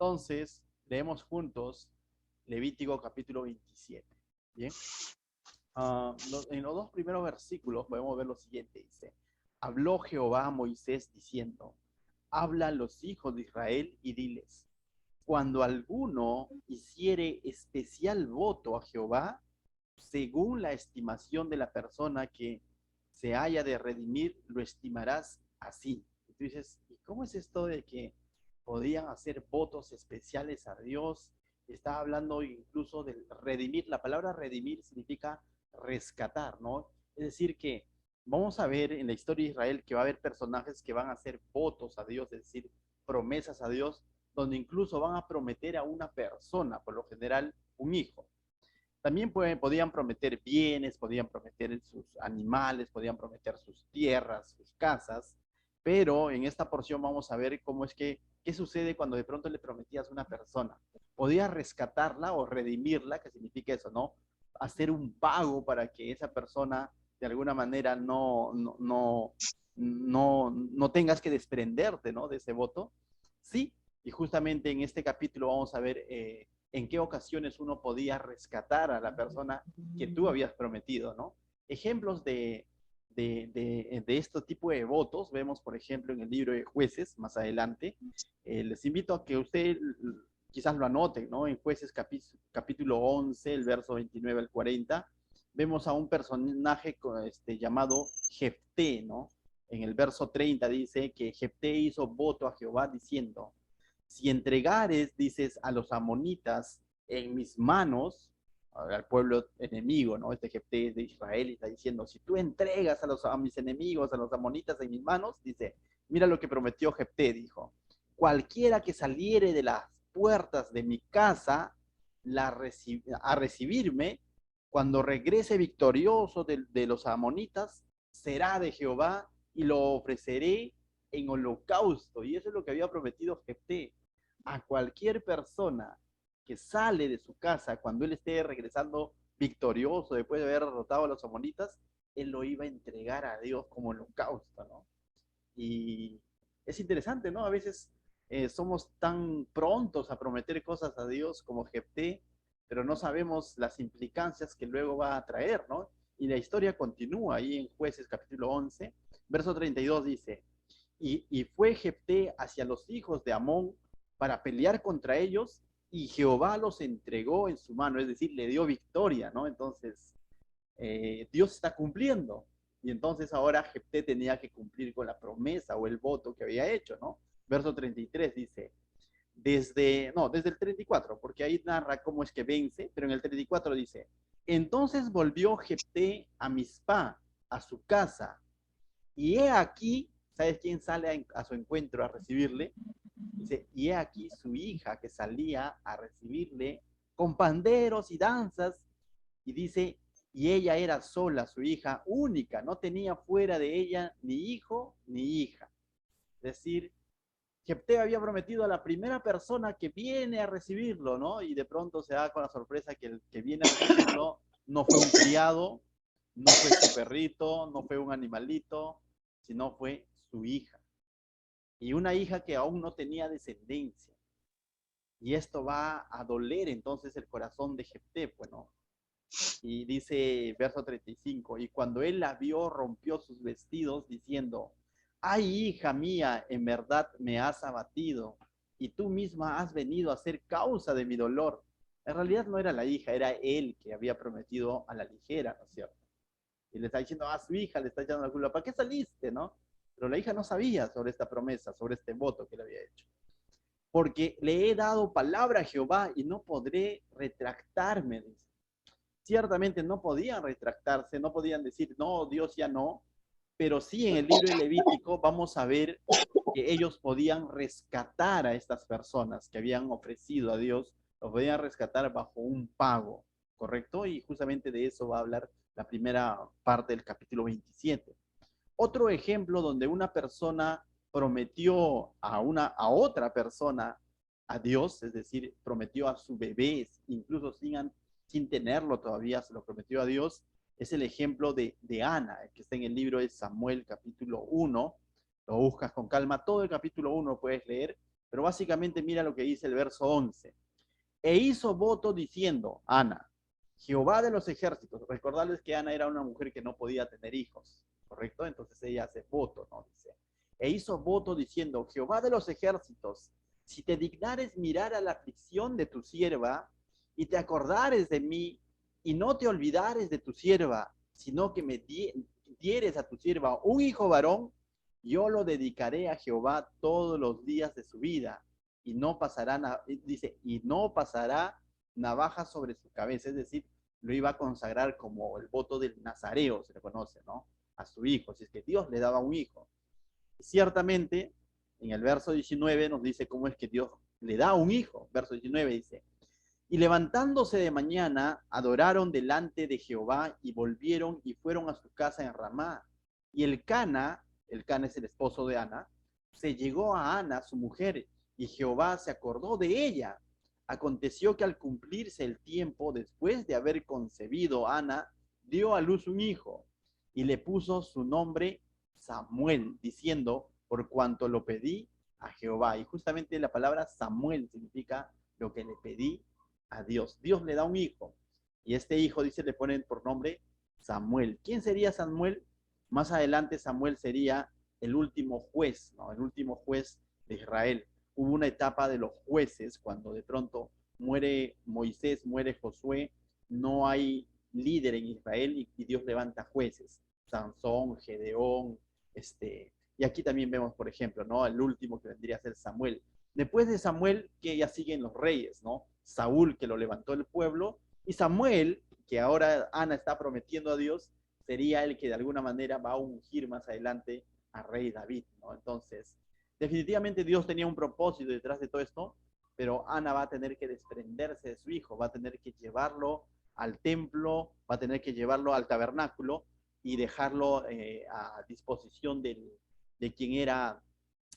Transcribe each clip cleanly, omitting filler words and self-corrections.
Entonces, leemos juntos Levítico capítulo 27. Bien. En los dos primeros versículos podemos ver lo siguiente. Dice, habló Jehová a Moisés diciendo, habla a los hijos de Israel y diles, cuando alguno hiciere especial voto a Jehová, según la estimación de la persona que se haya de redimir, lo estimarás así. Y tú dices, ¿y cómo es esto de que podían hacer votos especiales a Dios? Está hablando incluso de redimir. La palabra redimir significa rescatar, ¿no? Es decir, que vamos a ver en la historia de Israel que va a haber personajes que van a hacer votos a Dios, es decir, promesas a Dios, donde incluso van a prometer a una persona, por lo general un hijo. También podían prometer bienes, podían prometer sus animales, podían prometer sus tierras, sus casas, pero en esta porción vamos a ver cómo es que, qué sucede cuando de pronto le prometías a una persona. Podías rescatarla o redimirla, que significa eso, ¿no? Hacer un pago para que esa persona de alguna manera no tengas que desprenderte, ¿no? De ese voto. Sí, y justamente en este capítulo vamos a ver en qué ocasiones uno podía rescatar a la persona que tú habías prometido, ¿no? Ejemplos de este tipo de votos vemos, por ejemplo, en el libro de Jueces, más adelante. Les invito a que usted quizás lo anoten, ¿no? En Jueces capítulo 11, el verso 29 al 40, vemos a un personaje llamado Jefté, ¿no? En el verso 30 dice que Jefté hizo voto a Jehová diciendo, si entregares, dices, a los amonitas en mis manos, al pueblo enemigo, ¿no? Este Jefté es de Israel y está diciendo, si tú entregas a mis enemigos, a los amonitas en mis manos, dice, mira lo que prometió Jefté, dijo, cualquiera que saliere de las puertas de mi casa a recibirme, cuando regrese victorioso de los amonitas, será de Jehová y lo ofreceré en holocausto. Y eso es lo que había prometido Jefté. A cualquier persona que sale de su casa cuando él esté regresando victorioso después de haber derrotado a los amonitas, él lo iba a entregar a Dios como holocausto, ¿no? Y es interesante, ¿no? A veces somos tan prontos a prometer cosas a Dios como Jefté, pero no sabemos las implicancias que luego va a traer, ¿no? Y la historia continúa ahí en Jueces capítulo 11, verso 32 dice, y fue Jefté hacia los hijos de Amón para pelear contra ellos, y Jehová los entregó en su mano, es decir, le dio victoria, ¿no? Entonces, Dios está cumpliendo. Y entonces ahora Jefté tenía que cumplir con la promesa o el voto que había hecho, ¿no? Verso 33 dice, desde el 34, porque ahí narra cómo es que vence, pero en el 34 dice, entonces volvió Jefté a Mizpah, a su casa, y he aquí, ¿sabes quién sale a su encuentro a recibirle? Dice, y he aquí su hija que salía a recibirle con panderos y danzas, y dice, y ella era sola, su hija única, no tenía fuera de ella ni hijo ni hija. Es decir, Jefté había prometido a la primera persona que viene a recibirlo, ¿no? Y de pronto se da con la sorpresa que el que viene a recibirlo no fue un criado, no fue su perrito, no fue un animalito, sino fue su hija. Y una hija que aún no tenía descendencia. Y esto va a doler entonces el corazón de Jefté, pues, ¿no? Y dice verso 35, y cuando él la vio, rompió sus vestidos diciendo, ay, hija mía, en verdad me has abatido, y tú misma has venido a ser causa de mi dolor. En realidad no era la hija, era él que había prometido a la ligera, ¿no es cierto? Y le está diciendo a su hija, le está echando la culpa, ¿para qué saliste, no? Pero la hija no sabía sobre esta promesa, sobre este voto que le había hecho. Porque le he dado palabra a Jehová y no podré retractarme, dice. Ciertamente no podían retractarse, no podían decir, no, Dios ya no, pero sí en el libro de Levítico vamos a ver que ellos podían rescatar a estas personas que habían ofrecido a Dios, los podían rescatar bajo un pago, ¿correcto? Y justamente de eso va a hablar la primera parte del capítulo 27. Otro ejemplo donde una persona prometió a otra persona a Dios, es decir, prometió a su bebé, incluso sin tenerlo todavía, se lo prometió a Dios, es el ejemplo de Ana, que está en el libro de Samuel capítulo 1. Lo buscas con calma, todo el capítulo 1 puedes leer, Pero básicamente mira lo que dice el verso 11. E hizo voto diciendo, Ana, Jehová de los ejércitos, recordarles que Ana era una mujer que no podía tener hijos, ¿correcto? Entonces ella hace voto, ¿no? Dice, e hizo voto diciendo, Jehová de los ejércitos, si te dignares mirar a la aflicción de tu sierva y te acordares de mí y no te olvidares de tu sierva, sino que me dieres a tu sierva un hijo varón, yo lo dedicaré a Jehová todos los días de su vida y no pasará, dice, y no pasará navaja sobre su cabeza, es decir, lo iba a consagrar como el voto del nazareo, se le conoce, ¿no? A su hijo, si es que Dios le daba un hijo. Ciertamente, en el verso 19 nos dice cómo es que Dios le da un hijo. Verso 19 dice, y levantándose de mañana, adoraron delante de Jehová y volvieron y fueron a su casa en Ramá. Y el Cana es el esposo de Ana, se llegó a Ana, su mujer, y Jehová se acordó de ella. Aconteció que al cumplirse el tiempo, después de haber concebido Ana, dio a luz un hijo y le puso su nombre Samuel, diciendo, por cuanto lo pedí a Jehová. Y justamente la palabra Samuel significa lo que le pedí a Dios. Dios le da un hijo y este hijo, dice, le ponen por nombre Samuel. ¿Quién sería Samuel? Más adelante Samuel sería el último juez, ¿no? El último juez de Israel. Hubo una etapa de los jueces cuando de pronto muere Moisés, muere Josué, no hay líder en Israel y Dios levanta jueces. Sansón, Gedeón, y aquí también vemos, por ejemplo, ¿no? El último que vendría a ser Samuel. Después de Samuel, que ya siguen los reyes, ¿no? Saúl, que lo levantó el pueblo, y Samuel, que ahora Ana está prometiendo a Dios, sería el que de alguna manera va a ungir más adelante a rey David, ¿no? Entonces, definitivamente Dios tenía un propósito detrás de todo esto, pero Ana va a tener que desprenderse de su hijo, va a tener que llevarlo al templo, va a tener que llevarlo al tabernáculo y dejarlo a disposición de quien era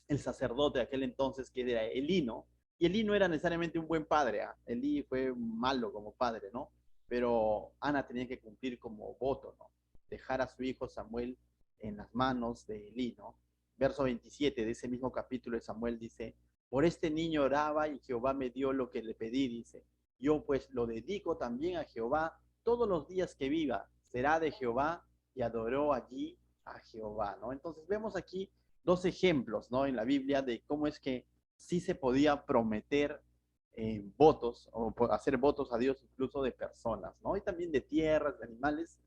el sacerdote de aquel entonces, que era Elí, ¿no? Y Elí no era necesariamente un buen padre, ¿eh? Elí fue malo como padre, ¿no? Pero Ana tenía que cumplir como voto, ¿no? Dejar a su hijo Samuel en las manos de Elí, ¿no? Verso 27 de ese mismo capítulo de Samuel dice, por este niño oraba y Jehová me dio lo que le pedí, dice, yo pues lo dedico también a Jehová todos los días que viva, será de Jehová, y adoró allí a Jehová, ¿no? Entonces vemos aquí dos ejemplos, ¿no? En la Biblia de cómo es que sí se podía prometer votos o hacer votos a Dios incluso de personas, ¿no? Y también de tierras, de animales.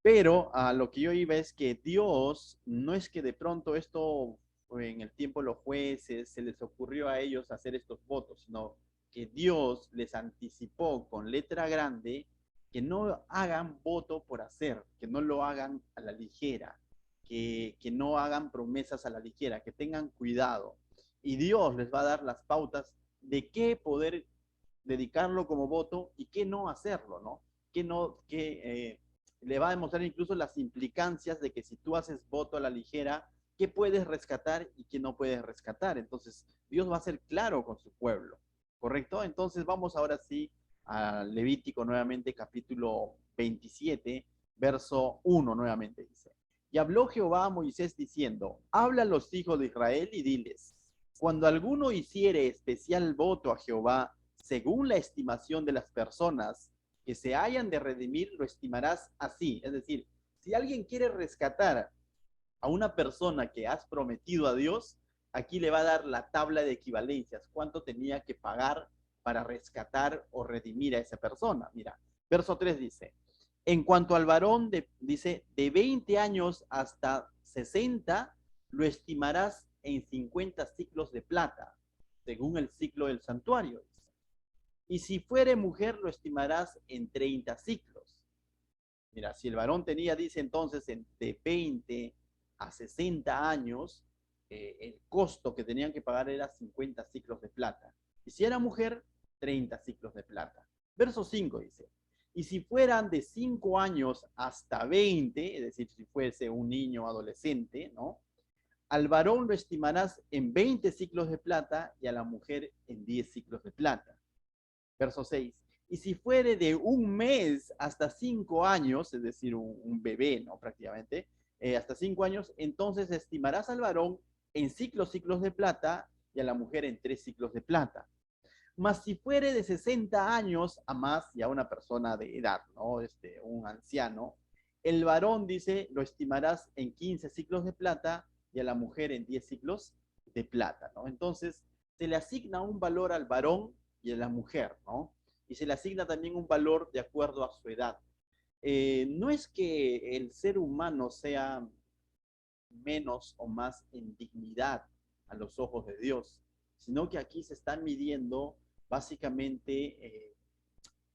Pero a lo que yo iba es que Dios no es que de pronto esto en el tiempo de los jueces se les ocurrió a ellos hacer estos votos, sino que Dios les anticipó con letra grande que no hagan voto por hacer, que no lo hagan a la ligera, que no hagan promesas a la ligera, que tengan cuidado. Y Dios les va a dar las pautas de qué poder dedicarlo como voto y qué no hacerlo, ¿no? Que no, le va a demostrar incluso las implicancias de que si tú haces voto a la ligera, qué puedes rescatar y qué no puedes rescatar. Entonces, Dios va a ser claro con su pueblo, ¿correcto? Entonces, vamos ahora sí a Levítico nuevamente, capítulo 27, verso 1 nuevamente dice. Y habló Jehová a Moisés diciendo, habla a los hijos de Israel y diles, cuando alguno hiciere especial voto a Jehová, según la estimación de las personas que se hayan de redimir, lo estimarás así. Es decir, si alguien quiere rescatar a una persona que has prometido a Dios, aquí le va a dar la tabla de equivalencias, cuánto tenía que pagar para rescatar o redimir a esa persona. Mira, verso 3 dice, en cuanto al varón, dice, de 20 años hasta 60, lo estimarás en 50 ciclos de plata, según el ciclo del santuario. Y si fuere mujer, lo estimarás en 30 ciclos. Mira, si el varón tenía, dice entonces, de 20 a 60 años, el costo que tenían que pagar era 50 ciclos de plata. Y si era mujer, 30 ciclos de plata. Verso 5 dice, y si fueran de 5 años hasta 20, es decir, si fuese un niño adolescente, ¿no? Al varón lo estimarás en 20 ciclos de plata y a la mujer en 10 ciclos de plata. Verso 6. Y si fuere de un mes hasta 5 años, es decir, un bebé, ¿no? Prácticamente, hasta 5 años, entonces estimarás al varón en ciclos de plata y a la mujer en 3 ciclos de plata. Mas si fuere de 60 años a más, ya una persona de edad, ¿no? Un anciano, el varón, dice, lo estimarás en 15 ciclos de plata y a la mujer en 10 ciclos de plata, ¿no? Entonces, se le asigna un valor al varón y a la mujer, ¿no? Y se le asigna también un valor de acuerdo a su edad. No es que el ser humano sea menos o más en dignidad a los ojos de Dios, sino que aquí se está midiendo básicamente,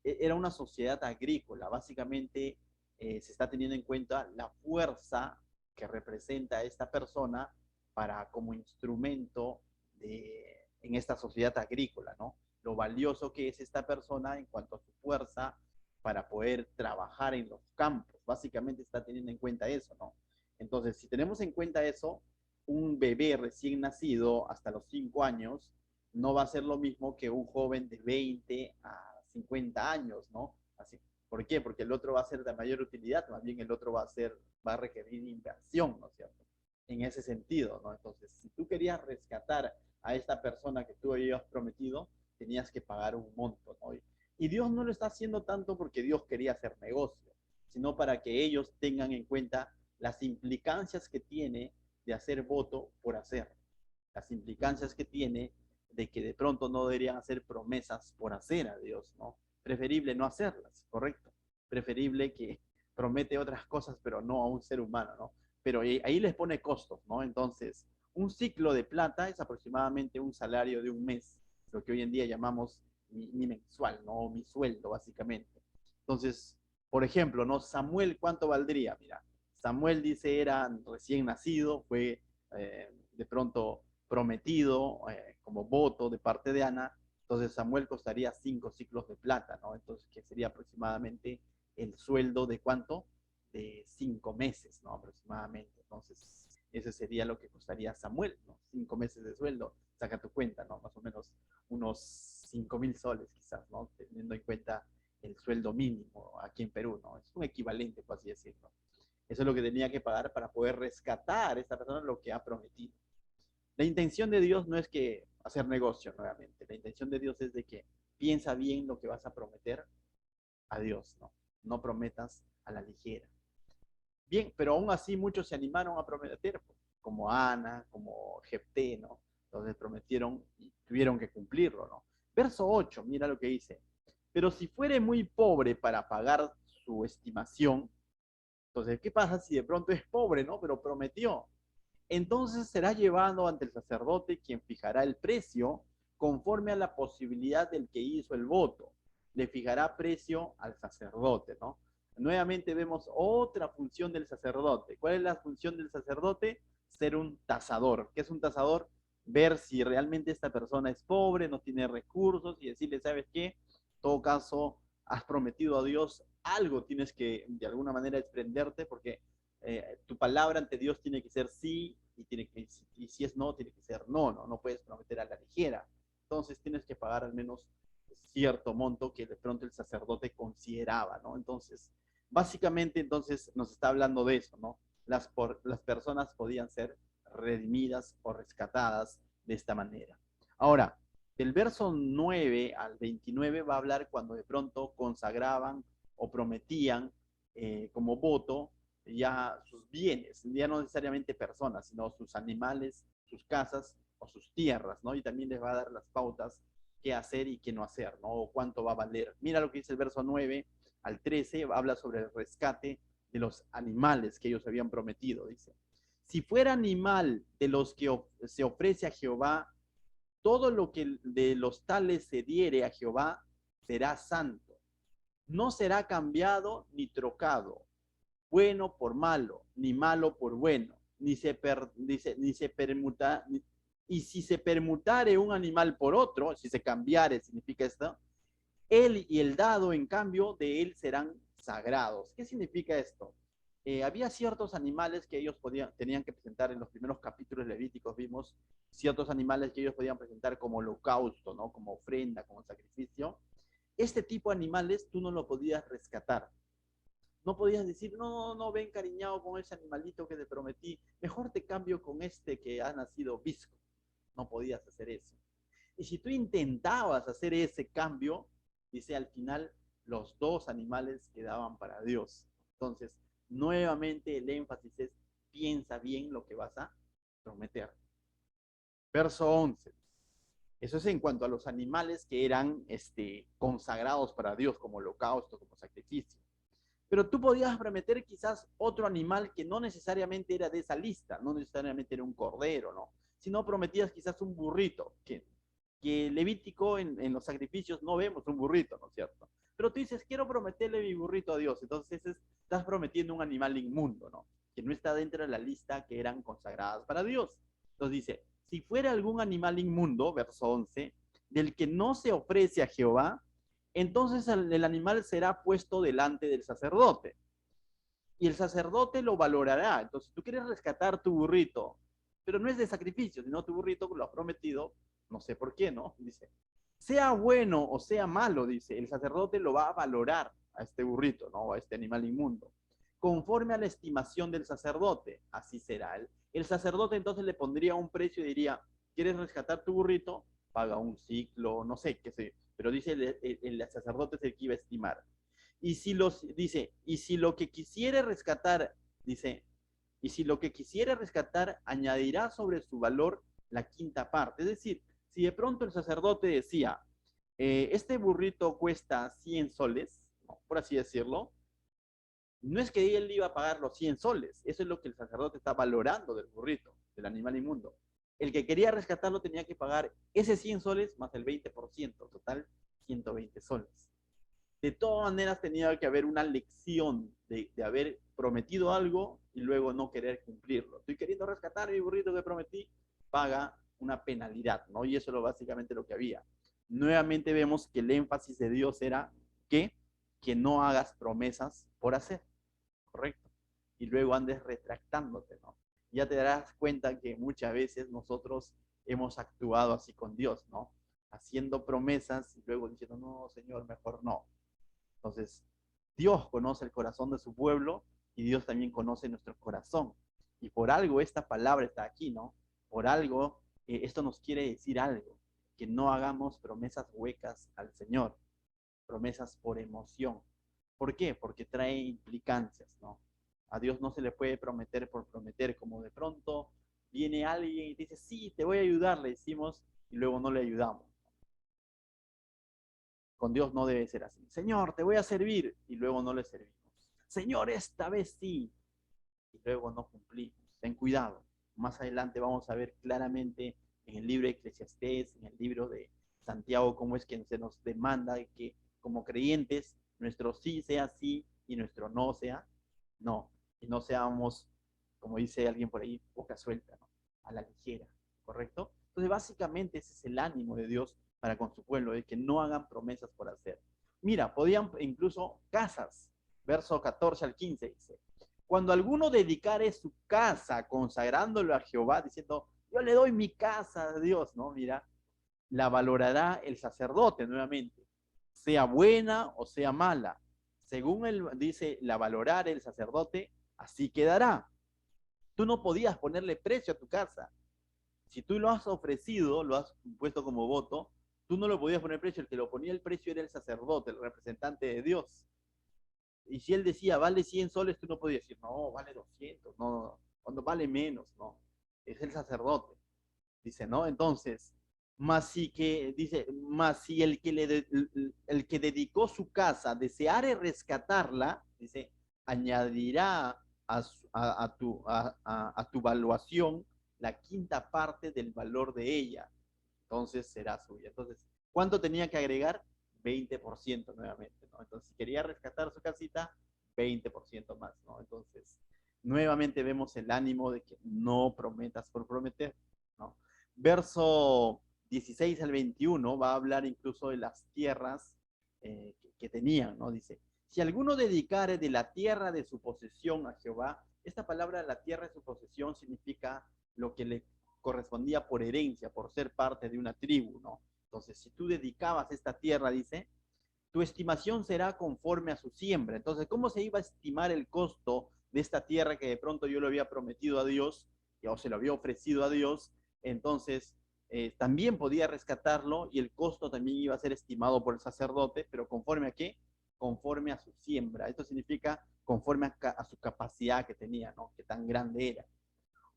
era una sociedad agrícola, básicamente se está teniendo en cuenta la fuerza que representa esta persona para como instrumento en esta sociedad agrícola, ¿no? Lo valioso que es esta persona en cuanto a su fuerza para poder trabajar en los campos. Básicamente está teniendo en cuenta eso, ¿no? Entonces, si tenemos en cuenta eso, un bebé recién nacido hasta los 5 años no va a ser lo mismo que un joven de 20 a 50 años, ¿no? Así, ¿por qué? Porque el otro va a ser de mayor utilidad, más bien el otro va a requerir inversión, ¿no es cierto? En ese sentido, ¿no? Entonces, si tú querías rescatar a esta persona que tú habías prometido, tenías que pagar un monto, ¿no? Y Dios no lo está haciendo tanto porque Dios quería hacer negocio, sino para que ellos tengan en cuenta las implicancias que tiene de hacer voto por hacer, las implicancias que tiene de que de pronto no deberían hacer promesas por hacer a Dios, ¿no? Preferible no hacerlas, ¿correcto? Preferible que promete otras cosas, pero no a un ser humano, ¿no? Pero ahí les pone costos, ¿no? Entonces, un ciclo de plata es aproximadamente un salario de un mes, lo que hoy en día llamamos mi mensual, ¿no? Mi sueldo, básicamente. Entonces, por ejemplo, ¿no? Samuel, ¿cuánto valdría? Mira, Samuel dice era recién nacido, fue de pronto prometido como voto de parte de Ana, entonces Samuel costaría 5 ciclos de plata, ¿no? Entonces, que sería aproximadamente el sueldo de ¿cuánto? De 5 meses, ¿no? Aproximadamente. Entonces, ese sería lo que costaría Samuel, ¿no? 5 meses de sueldo, saca tu cuenta, ¿no? Más o menos unos 5,000 soles quizás, ¿no? Teniendo en cuenta el sueldo mínimo aquí en Perú, ¿no? Es un equivalente, por así decirlo. Eso es lo que tenía que pagar para poder rescatar a esta persona lo que ha prometido. La intención de Dios no es que hacer negocio nuevamente. La intención de Dios es de que piensa bien lo que vas a prometer a Dios, ¿no? No prometas a la ligera. Bien, pero aún así muchos se animaron a prometer, como Ana, como Jefté, ¿no? Entonces prometieron y tuvieron que cumplirlo, ¿no? Verso 8, mira lo que dice. Pero si fuere muy pobre para pagar su estimación, entonces, ¿qué pasa si de pronto es pobre, ¿no? Pero prometió. Entonces será llevado ante el sacerdote quien fijará el precio conforme a la posibilidad del que hizo el voto. Le fijará precio al sacerdote, ¿no? Nuevamente vemos otra función del sacerdote. ¿Cuál es la función del sacerdote? Ser un tasador. ¿Qué es un tasador? Ver si realmente esta persona es pobre, no tiene recursos y decirle, ¿sabes qué? En todo caso, has prometido a Dios algo, tienes que de alguna manera desprenderte porque tu palabra ante Dios tiene que ser sí y si es no, tiene que ser no, no, no puedes prometer a la ligera. Entonces tienes que pagar al menos cierto monto que de pronto el sacerdote consideraba, ¿no? Entonces, básicamente entonces nos está hablando de eso, ¿no? Las personas podían ser redimidas o rescatadas de esta manera. Ahora, del verso 9 al 29 va a hablar cuando de pronto consagraban o prometían como voto ya sus bienes, ya no necesariamente personas, sino sus animales, sus casas o sus tierras, ¿no? Y también les va a dar las pautas qué hacer y qué no hacer, ¿no? O cuánto va a valer. Mira lo que dice el verso 9 al 13, habla sobre el rescate de los animales que ellos habían prometido, dice. Si fuera animal de los que se ofrece a Jehová, todo lo que de los tales se diere a Jehová será santo. No será cambiado ni trocado, bueno por malo, ni malo por bueno, ni se permuta, y si se permutare un animal por otro, si se cambiare, significa esto, él y el dado, en cambio, de él serán sagrados. ¿Qué significa esto? Había ciertos animales que ellos tenían que presentar en los primeros capítulos levíticos, vimos ciertos animales que ellos podían presentar como holocausto, ¿no? Como ofrenda, como sacrificio. Este tipo de animales tú no lo podías rescatar. No podías decir, no, no, ven cariñado con ese animalito que te prometí, mejor te cambio con este que ha nacido visco. no podías hacer eso. Y si tú intentabas hacer ese cambio, dice al final, los dos animales quedaban para Dios. Entonces, nuevamente el énfasis es, piensa bien lo que vas a prometer. Verso 11. Eso es en cuanto a los animales que eran consagrados para Dios como holocausto, como sacrificio. Pero tú podías prometer quizás otro animal que no necesariamente era de esa lista, no necesariamente era un cordero, ¿no? Sino prometías quizás un burrito, que Levítico en los sacrificios no vemos un burrito, ¿no es cierto? Pero tú dices, quiero prometerle mi burrito a Dios, entonces estás prometiendo un animal inmundo, ¿no? Que no está dentro de la lista que eran consagradas para Dios. Entonces dice, si fuera algún animal inmundo, verso 11, del que no se ofrece a Jehová, entonces el animal será puesto delante del sacerdote. Y el sacerdote lo valorará. Entonces, tú quieres rescatar tu burrito, pero no es de sacrificio, sino tu burrito lo has prometido, no sé por qué, ¿no? Dice, sea bueno o sea malo, dice, el sacerdote lo va a valorar a este burrito, ¿no? A este animal inmundo. Conforme a la estimación del sacerdote, así será. El sacerdote entonces le pondría un precio y diría, ¿quieres rescatar tu burrito? Paga un ciclo, no sé, qué sé. Pero dice el sacerdote es el que iba a estimar. Y si dice, y si lo que quisiere rescatar, dice, y si lo que quisiere rescatar añadirá sobre su valor la quinta parte. Es decir, si de pronto el sacerdote decía, este burrito cuesta 100 soles, ¿no? Por así decirlo, no es que él iba a pagar los 100 soles, eso es lo que el sacerdote está valorando del burrito, del animal inmundo. El que quería rescatarlo tenía que pagar ese 100 soles más el 20%, total 120 soles. De todas maneras tenía que haber una lección de haber prometido algo y luego no querer cumplirlo. Estoy queriendo rescatar mi burrito que prometí, paga una penalidad, ¿no? Y eso es básicamente lo que había. Nuevamente vemos que el énfasis de Dios era que no hagas promesas por hacer, ¿correcto? Y luego andes retractándote, ¿no? Ya te darás cuenta que muchas veces nosotros hemos actuado así con Dios, ¿no? Haciendo promesas y luego diciendo, no, Señor, mejor no. Entonces, Dios conoce el corazón de su pueblo y Dios también conoce nuestro corazón. Y por algo esta palabra está aquí, ¿no? Por algo, esto nos quiere decir algo, que no hagamos promesas huecas al Señor, promesas por emoción. ¿Por qué? Porque trae implicancias, ¿no? A Dios no se le puede prometer por prometer, como de pronto viene alguien y dice, sí, te voy a ayudar, le decimos, y luego no le ayudamos. Con Dios no debe ser así. Señor, te voy a servir y luego no le servimos. Señor, esta vez sí y luego no cumplimos. Ten cuidado. Más adelante vamos a ver claramente en el libro de Eclesiastés, en el libro de Santiago, cómo es que se nos demanda de que como creyentes nuestro sí sea sí y nuestro no sea no. Y no seamos, como dice alguien por ahí, boca suelta, ¿no? A la ligera, ¿correcto? Entonces, básicamente ese es el ánimo de Dios para con su pueblo, de que no hagan promesas por hacer. Mira, podían incluso casas, verso 14 al 15 dice, cuando alguno dedicare su casa consagrándolo a Jehová, diciendo, yo le doy mi casa a Dios, ¿no? Mira, la valorará el sacerdote nuevamente, sea buena o sea mala. Según él dice, la valorará el sacerdote, así quedará. Tú no podías ponerle precio a tu casa. Si tú lo has ofrecido, lo has puesto como voto, tú no lo podías poner precio. El que lo ponía el precio era el sacerdote, el representante de Dios. Y si él decía, vale 100 soles, tú no podías decir, no, vale 200, no, cuando vale menos, no. Es el sacerdote. Dice, ¿no? Entonces, más si que, dice, más si el que dedicó su casa deseare rescatarla, dice, añadirá a tu valuación la quinta parte del valor de ella. Entonces será suya. Entonces, ¿cuánto tenía que agregar? 20% nuevamente, ¿no? Entonces, si quería rescatar su casita, 20% más, ¿no? Entonces, nuevamente vemos el ánimo de que no prometas por prometer, ¿no? Verso 16 al 21 va a hablar incluso de las tierras que tenían, ¿no? Dice, si alguno dedicare de la tierra de su posesión a Jehová, esta palabra, la tierra de su posesión, significa lo que le correspondía por herencia, por ser parte de una tribu, ¿no? Entonces, si tú dedicabas esta tierra, dice, tu estimación será conforme a su siembra. Entonces, ¿cómo se iba a estimar el costo de esta tierra que de pronto yo le había prometido a Dios o se lo había ofrecido a Dios? Entonces, también podía rescatarlo y el costo también iba a ser estimado por el sacerdote, pero ¿conforme a qué? Conforme a su siembra. Esto significa conforme a su capacidad que tenía, ¿no? Que tan grande era.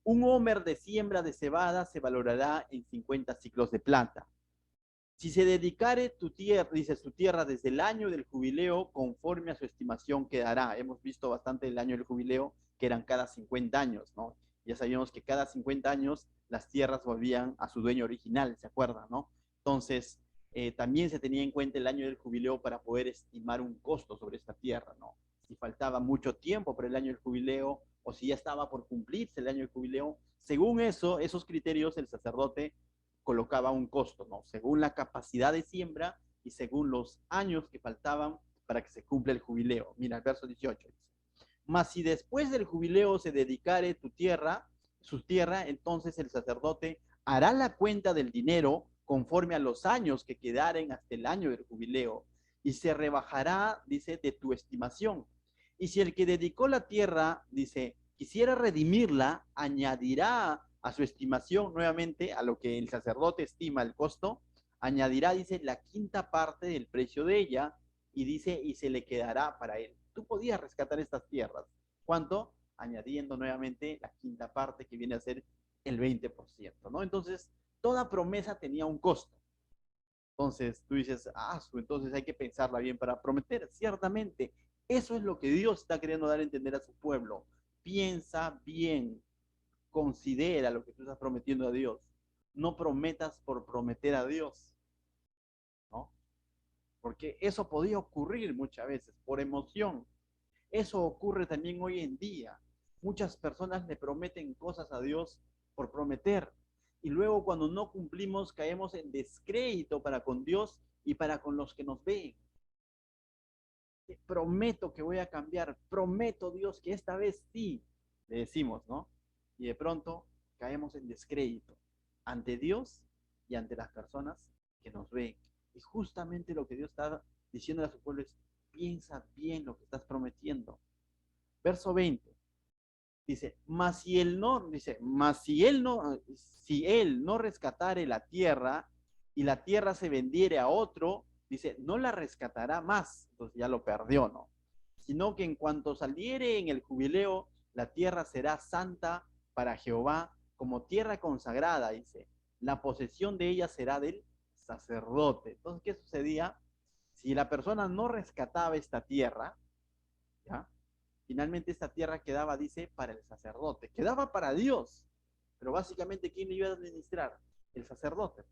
Un homer de siembra de cebada se valorará en 50 ciclos de plata. Si se dedicare tu tierra, dice su tierra desde el año del jubileo, conforme a su estimación quedará. Hemos visto bastante el año del jubileo, que eran cada 50 años, ¿no? Ya sabíamos que cada 50 años las tierras volvían a su dueño original, ¿se acuerdan, no? Entonces, también se tenía en cuenta el año del jubileo para poder estimar un costo sobre esta tierra, ¿no? Si faltaba mucho tiempo para el año del jubileo o si ya estaba por cumplirse el año del jubileo, según eso, esos criterios, el sacerdote colocaba un costo, ¿no? Según la capacidad de siembra y según los años que faltaban para que se cumpla el jubileo. Mira, el verso 18 dice, mas si después del jubileo se dedicare tu tierra, su tierra, entonces el sacerdote hará la cuenta del dinero conforme a los años que quedaren hasta el año del jubileo y se rebajará, dice, de tu estimación. Y si el que dedicó la tierra, dice, quisiera redimirla, añadirá a su estimación nuevamente, a lo que el sacerdote estima el costo, añadirá, dice, la quinta parte del precio de ella y dice, y se le quedará para él. Tú podías rescatar estas tierras. ¿Cuánto? Añadiendo nuevamente la quinta parte que viene a ser el 20%, ¿no? Entonces, toda promesa tenía un costo. Entonces, tú dices, entonces hay que pensarla bien para prometer. Ciertamente, eso es lo que Dios está queriendo dar a entender a su pueblo. Piensa bien, considera lo que tú estás prometiendo a Dios. No prometas por prometer a Dios, ¿no? Porque eso podía ocurrir muchas veces por emoción. Eso ocurre también hoy en día. Muchas personas le prometen cosas a Dios por prometer. Y luego cuando no cumplimos caemos en descrédito para con Dios y para con los que nos ven. Prometo que voy a cambiar. Prometo, Dios, que esta vez sí, le decimos, ¿no? Y de pronto caemos en descrédito ante Dios y ante las personas que nos ven. Y justamente lo que Dios está diciendo a su pueblo es, piensa bien lo que estás prometiendo. Verso 20 dice, si él no rescatare la tierra y la tierra se vendiere a otro, dice, no la rescatará más, entonces ya lo perdió, ¿no? Sino que en cuanto saliere en el jubileo, la tierra será santa para Jehová como tierra consagrada, dice, la posesión de ella será del sacerdote. Entonces, ¿qué sucedía? Si la persona no rescataba esta tierra, ¿ya? Finalmente esta tierra quedaba, dice, para el sacerdote, quedaba para Dios, pero básicamente ¿quién le iba a administrar? El sacerdote,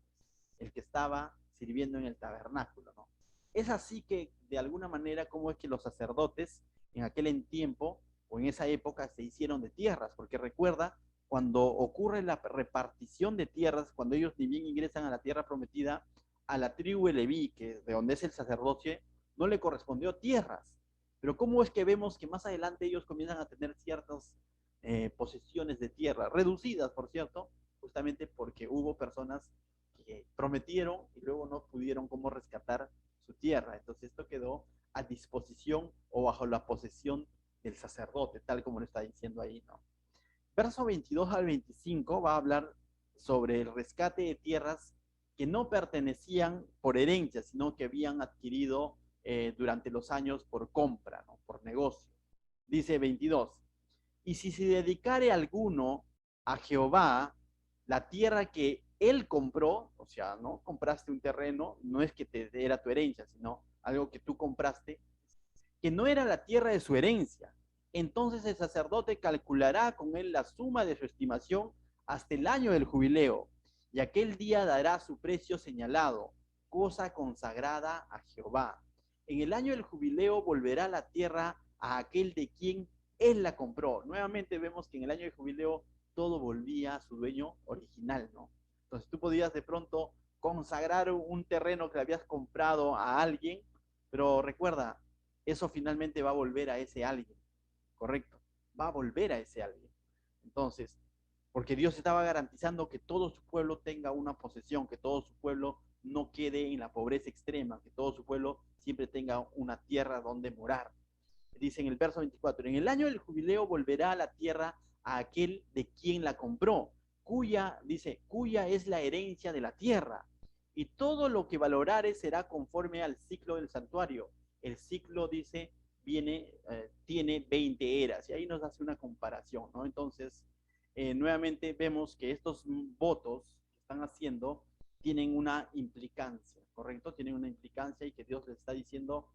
el que estaba sirviendo en el tabernáculo, ¿no? Es así que, de alguna manera, cómo es que los sacerdotes en aquel tiempo o en esa época se hicieron de tierras, porque recuerda, cuando ocurre la repartición de tierras, cuando ellos ni bien ingresan a la tierra prometida, a la tribu de Leví, que de donde es el sacerdocio, no le correspondió tierras. Pero ¿cómo es que vemos que más adelante ellos comienzan a tener ciertas posesiones de tierra, reducidas, por cierto, justamente porque hubo personas que prometieron y luego no pudieron cómo rescatar su tierra? Entonces esto quedó a disposición o bajo la posesión del sacerdote, tal como lo está diciendo ahí, ¿no? Verso 22 al 25 va a hablar sobre el rescate de tierras que no pertenecían por herencia, sino que habían adquirido durante los años por compra, ¿no? Por negocio. Dice 22, y si se dedicare alguno a Jehová la tierra que él compró, o sea, no compraste un terreno, no es que te era tu herencia, sino algo que tú compraste, que no era la tierra de su herencia, entonces el sacerdote calculará con él la suma de su estimación hasta el año del jubileo, y aquel día dará su precio señalado, cosa consagrada a Jehová. En el año del jubileo volverá la tierra a aquel de quien él la compró. Nuevamente vemos que en el año del jubileo todo volvía a su dueño original, ¿no? Entonces tú podías de pronto consagrar un terreno que le habías comprado a alguien, pero recuerda, eso finalmente va a volver a ese alguien, ¿correcto? Va a volver a ese alguien. Entonces, porque Dios estaba garantizando que todo su pueblo tenga una posesión, que todo su pueblo no quede en la pobreza extrema, que todo su pueblo siempre tenga una tierra donde morar. Dice en el verso 24, en el año del jubileo volverá a la tierra a aquel de quien la compró, cuya es la herencia de la tierra, y todo lo que valorares será conforme al ciclo del santuario. El ciclo, dice, tiene 20 eras, y ahí nos hace una comparación, ¿no? Entonces, nuevamente vemos que estos votos que están haciendo tienen una implicancia, ¿correcto? Tienen una implicancia y que Dios les está diciendo,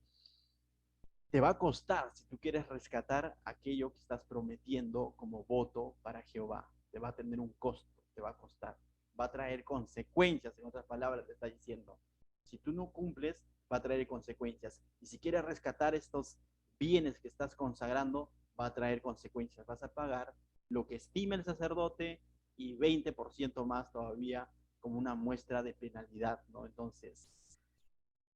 te va a costar si tú quieres rescatar aquello que estás prometiendo como voto para Jehová. Te va a tener un costo, te va a costar. Va a traer consecuencias, en otras palabras, te está diciendo. Si tú no cumples, va a traer consecuencias. Y si quieres rescatar estos bienes que estás consagrando, va a traer consecuencias. Vas a pagar lo que estima el sacerdote y 20% más todavía como una muestra de penalidad, ¿no? Entonces,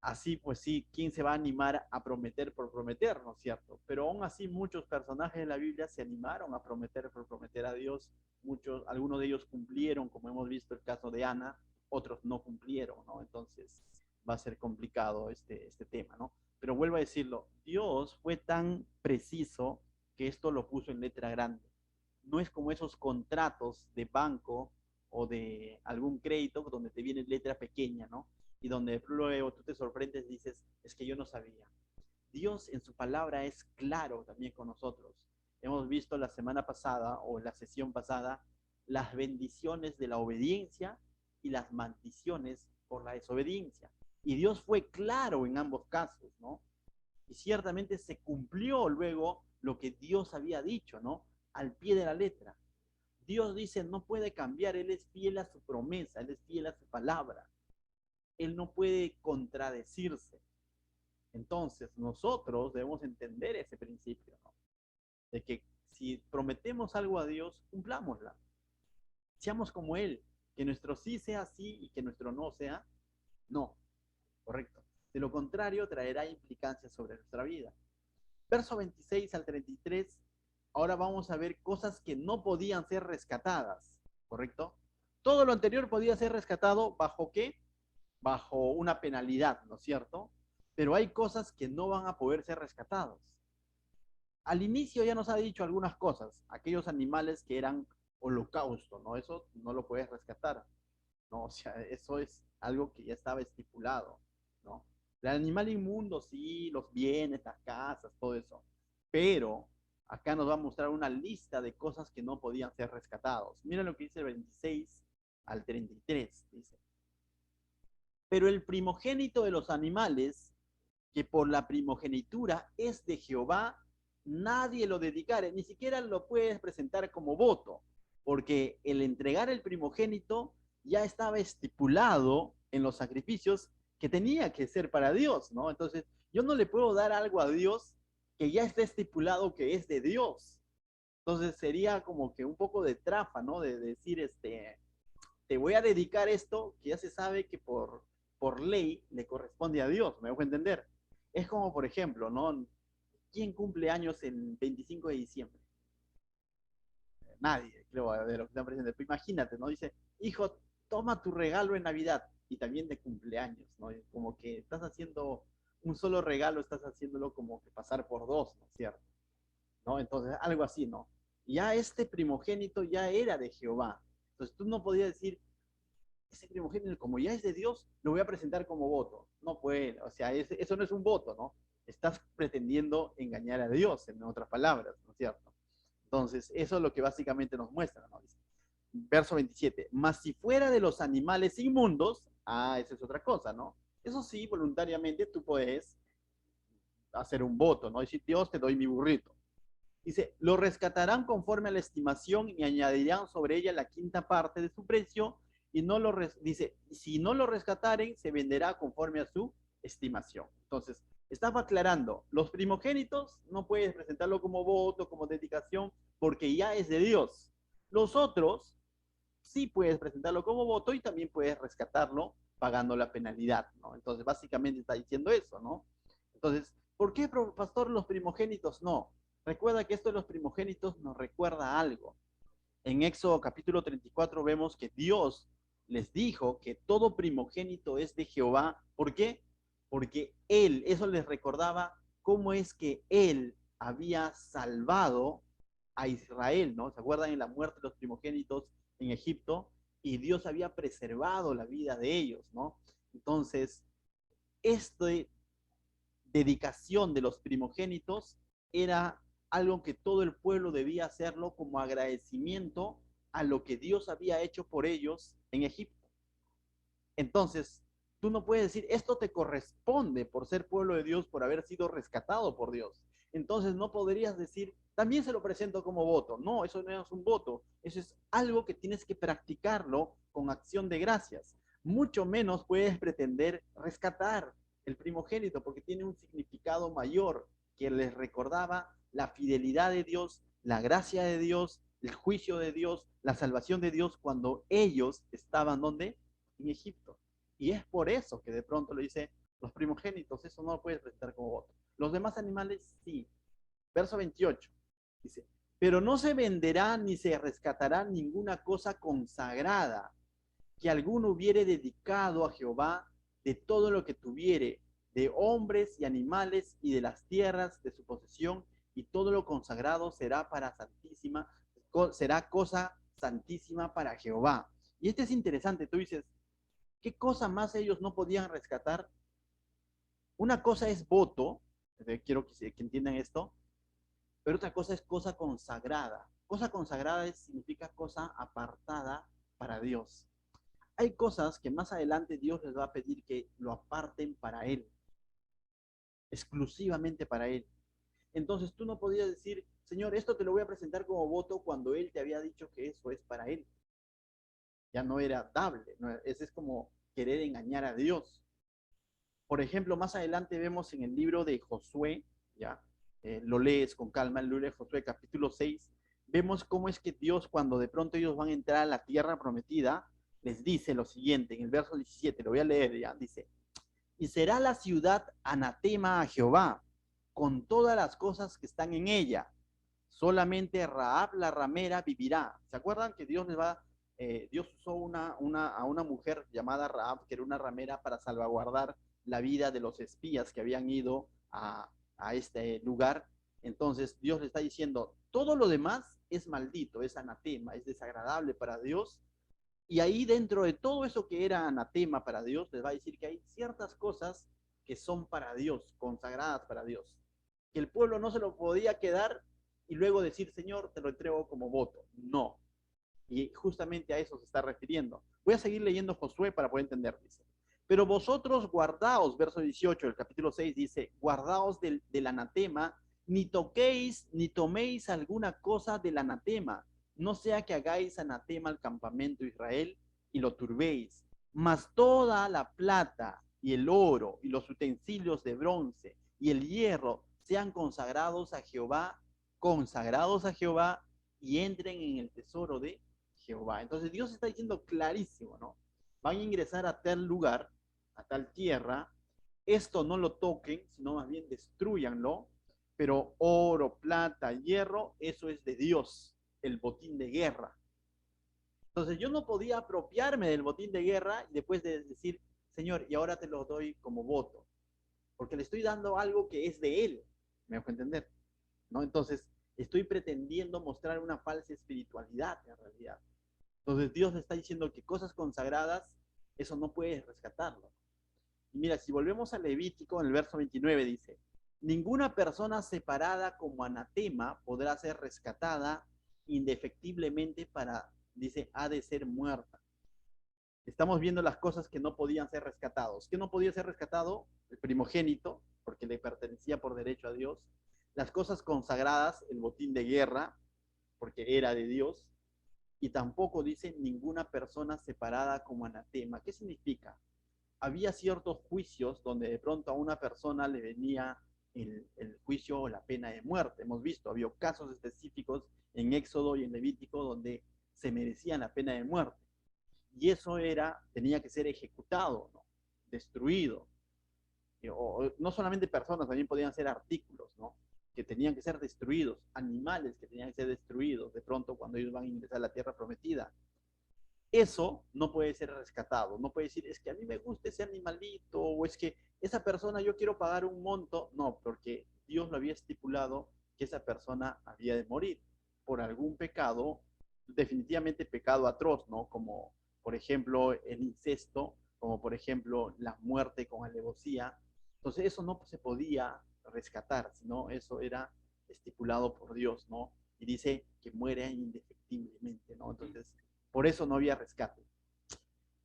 así pues sí, ¿quién se va a animar a prometer por prometer, no es cierto? Pero aún así muchos personajes de la Biblia se animaron a prometer por prometer a Dios. Algunos de ellos cumplieron, como hemos visto el caso de Ana, otros no cumplieron, ¿no? Entonces va a ser complicado este tema, ¿no? Pero vuelvo a decirlo, Dios fue tan preciso que esto lo puso en letra grande. No es como esos contratos de banco o de algún crédito donde te viene letra pequeña, ¿no? Y donde luego tú te sorprendes y dices, es que yo no sabía. Dios en su palabra es claro también con nosotros. Hemos visto la semana pasada o la sesión pasada las bendiciones de la obediencia y las maldiciones por la desobediencia. Y Dios fue claro en ambos casos, ¿no? Y ciertamente se cumplió luego lo que Dios había dicho, ¿no? Al pie de la letra. Dios dice, no puede cambiar, Él es fiel a su promesa, Él es fiel a su palabra. Él no puede contradecirse. Entonces, nosotros debemos entender ese principio, ¿no? De que si prometemos algo a Dios, cumplámosla. Seamos como Él, que nuestro sí sea sí y que nuestro no sea no. Correcto. De lo contrario, traerá implicancias sobre nuestra vida. Verso 26 al 33, ahora vamos a ver cosas que no podían ser rescatadas. ¿Correcto? Todo lo anterior podía ser rescatado bajo ¿qué? Bajo una penalidad, ¿no es cierto? Pero hay cosas que no van a poder ser rescatados. Al inicio ya nos ha dicho algunas cosas, aquellos animales que eran holocausto, ¿no? Eso no lo puedes rescatar, ¿no? O sea, eso es algo que ya estaba estipulado, ¿no? El animal inmundo, sí, los bienes, las casas, todo eso. Pero acá nos va a mostrar una lista de cosas que no podían ser rescatados. Mira lo que dice el 26 al 33, dice. Pero el primogénito de los animales, que por la primogenitura es de Jehová, nadie lo dedicare, ni siquiera lo puedes presentar como voto, porque el entregar el primogénito ya estaba estipulado en los sacrificios que tenía que ser para Dios, ¿no? Entonces, yo no le puedo dar algo a Dios que ya está estipulado que es de Dios. Entonces, sería como que un poco de trafa, ¿no? De decir, te voy a dedicar esto que ya se sabe que por ley le corresponde a Dios, me dejo entender. Es como, por ejemplo, ¿no? ¿Quién cumple años el 25 de diciembre? Nadie, creo, de los que están presentes. Pero imagínate, ¿no? Dice, hijo, toma tu regalo en Navidad y también de cumpleaños, ¿no? Como que estás haciendo un solo regalo, estás haciéndolo como que pasar por dos, ¿no es cierto? ¿No? Entonces, algo así, ¿no? Ya este primogénito ya era de Jehová. Entonces tú no podías decir, ese primogénito, como ya es de Dios, lo voy a presentar como voto. No puede, o sea, eso no es un voto, ¿no? Estás pretendiendo engañar a Dios, en otras palabras, ¿no es cierto? Entonces, eso es lo que básicamente nos muestra, ¿no? Dice, verso 27, mas si fuera de los animales inmundos, esa es otra cosa, ¿no? Eso sí, voluntariamente tú puedes hacer un voto, ¿no? Decir, Dios, te doy mi burrito. Dice, lo rescatarán conforme a la estimación y añadirán sobre ella la quinta parte de su precio y no lo, dice, si no lo rescataren, se venderá conforme a su estimación. Entonces, estaba aclarando, los primogénitos no puedes presentarlo como voto, como dedicación, porque ya es de Dios. Los otros sí puedes presentarlo como voto y también puedes rescatarlo pagando la penalidad, ¿no? Entonces, básicamente está diciendo eso, ¿no? Entonces, ¿por qué, pastor, los primogénitos no? Recuerda que esto de los primogénitos nos recuerda algo. En Éxodo capítulo 34 vemos que Dios les dijo que todo primogénito es de Jehová. ¿Por qué? Porque Él, eso les recordaba cómo es que Él había salvado a Israel, ¿no? ¿Se acuerdan en la muerte de los primogénitos en Egipto y Dios había preservado la vida de ellos, ¿no? Entonces, esta dedicación de los primogénitos era algo que todo el pueblo debía hacerlo como agradecimiento a lo que Dios había hecho por ellos en Egipto. Entonces, tú no puedes decir, esto te corresponde por ser pueblo de Dios, por haber sido rescatado por Dios. Entonces, no podrías decir, también se lo presento como voto. No, eso no es un voto. Eso es algo que tienes que practicarlo con acción de gracias. Mucho menos puedes pretender rescatar el primogénito, porque tiene un significado mayor que les recordaba la fidelidad de Dios, la gracia de Dios, el juicio de Dios, la salvación de Dios cuando ellos estaban donde en Egipto. Y es por eso que de pronto le dice, los primogénitos, eso no lo puedes presentar como voto. Los demás animales sí. Verso 28 dice, pero no se venderá ni se rescatará ninguna cosa consagrada que alguno hubiere dedicado a Jehová de todo lo que tuviere, de hombres y animales y de las tierras de su posesión, y todo lo consagrado será para santísima, será cosa santísima para Jehová. Y este es interesante, tú dices, ¿qué cosa más ellos no podían rescatar? Una cosa es voto, quiero que entiendan esto, pero otra cosa es cosa consagrada. Cosa consagrada significa cosa apartada para Dios. Hay cosas que más adelante Dios les va a pedir que lo aparten para Él, exclusivamente para Él. Entonces tú no podías decir, Señor, esto te lo voy a presentar como voto cuando Él te había dicho que eso es para Él. Ya no era dable, ¿no? Ese es como querer engañar a Dios. Por ejemplo, más adelante vemos en el libro de Josué, ya, lo lees con calma, el libro de Josué capítulo 6, vemos cómo es que Dios, cuando de pronto ellos van a entrar a la tierra prometida, les dice lo siguiente, en el verso 17, lo voy a leer ya, dice, y será la ciudad anatema a Jehová, con todas las cosas que están en ella, solamente Rahab la ramera vivirá. ¿Se acuerdan que Dios les va, Dios usó a una mujer llamada Rahab, que era una ramera, para salvaguardar la vida de los espías que habían ido a este lugar? Entonces Dios le está diciendo, todo lo demás es maldito, es anatema, es desagradable para Dios. Y ahí dentro de todo eso que era anatema para Dios, les va a decir que hay ciertas cosas que son para Dios, consagradas para Dios, que el pueblo no se lo podía quedar y luego decir, Señor, te lo entrego como voto. No. Y justamente a eso se está refiriendo. Voy a seguir leyendo Josué para poder entender, dice. Pero vosotros guardaos, verso 18 del capítulo 6 dice, guardaos del anatema, ni toquéis ni toméis alguna cosa del anatema, no sea que hagáis anatema al campamento de Israel y lo turbéis. Mas toda la plata y el oro y los utensilios de bronce y el hierro sean consagrados a Jehová y entren en el tesoro de Jehová. Entonces Dios está diciendo clarísimo, ¿no? Van a ingresar a tal lugar, a tal tierra, esto no lo toquen, sino más bien destruyanlo, pero oro, plata, hierro, eso es de Dios, el botín de guerra. Entonces yo no podía apropiarme del botín de guerra y después de decir, Señor, y ahora te lo doy como voto, porque le estoy dando algo que es de Él, me dejo entender, ¿no? Entonces estoy pretendiendo mostrar una falsa espiritualidad en realidad. Entonces Dios le está diciendo que cosas consagradas, eso no puedes rescatarlo. Y mira, si volvemos a Levítico, en el verso 29 dice, ninguna persona separada como anatema podrá ser rescatada indefectiblemente para, dice, ha de ser muerta. Estamos viendo las cosas que no podían ser rescatados. ¿Qué no podía ser rescatado? El primogénito, porque le pertenecía por derecho a Dios. Las cosas consagradas, el botín de guerra, porque era de Dios. Y tampoco dice ninguna persona separada como anatema. ¿Qué significa? Había ciertos juicios donde de pronto a una persona le venía el juicio o la pena de muerte. Hemos visto, había casos específicos en Éxodo y en Levítico donde se merecían la pena de muerte. Y eso tenía que ser ejecutado, ¿no? Destruido. O no solamente personas, también podían ser artículos, ¿no? Que tenían que ser destruidos, animales que tenían que ser destruidos de pronto cuando ellos van a ingresar a la tierra prometida. Eso no puede ser rescatado, no puede decir, es que a mí me gusta ese animalito, o es que esa persona yo quiero pagar un monto, no, porque Dios lo había estipulado que esa persona había de morir por algún pecado definitivamente pecado atroz, ¿no? Como, por ejemplo, el incesto, como, por ejemplo, la muerte con alevosía. Entonces, eso no se podía rescatar, sino eso era estipulado por Dios, ¿no? Y dice que muere indefectiblemente, ¿no? Entonces, por eso no había rescate.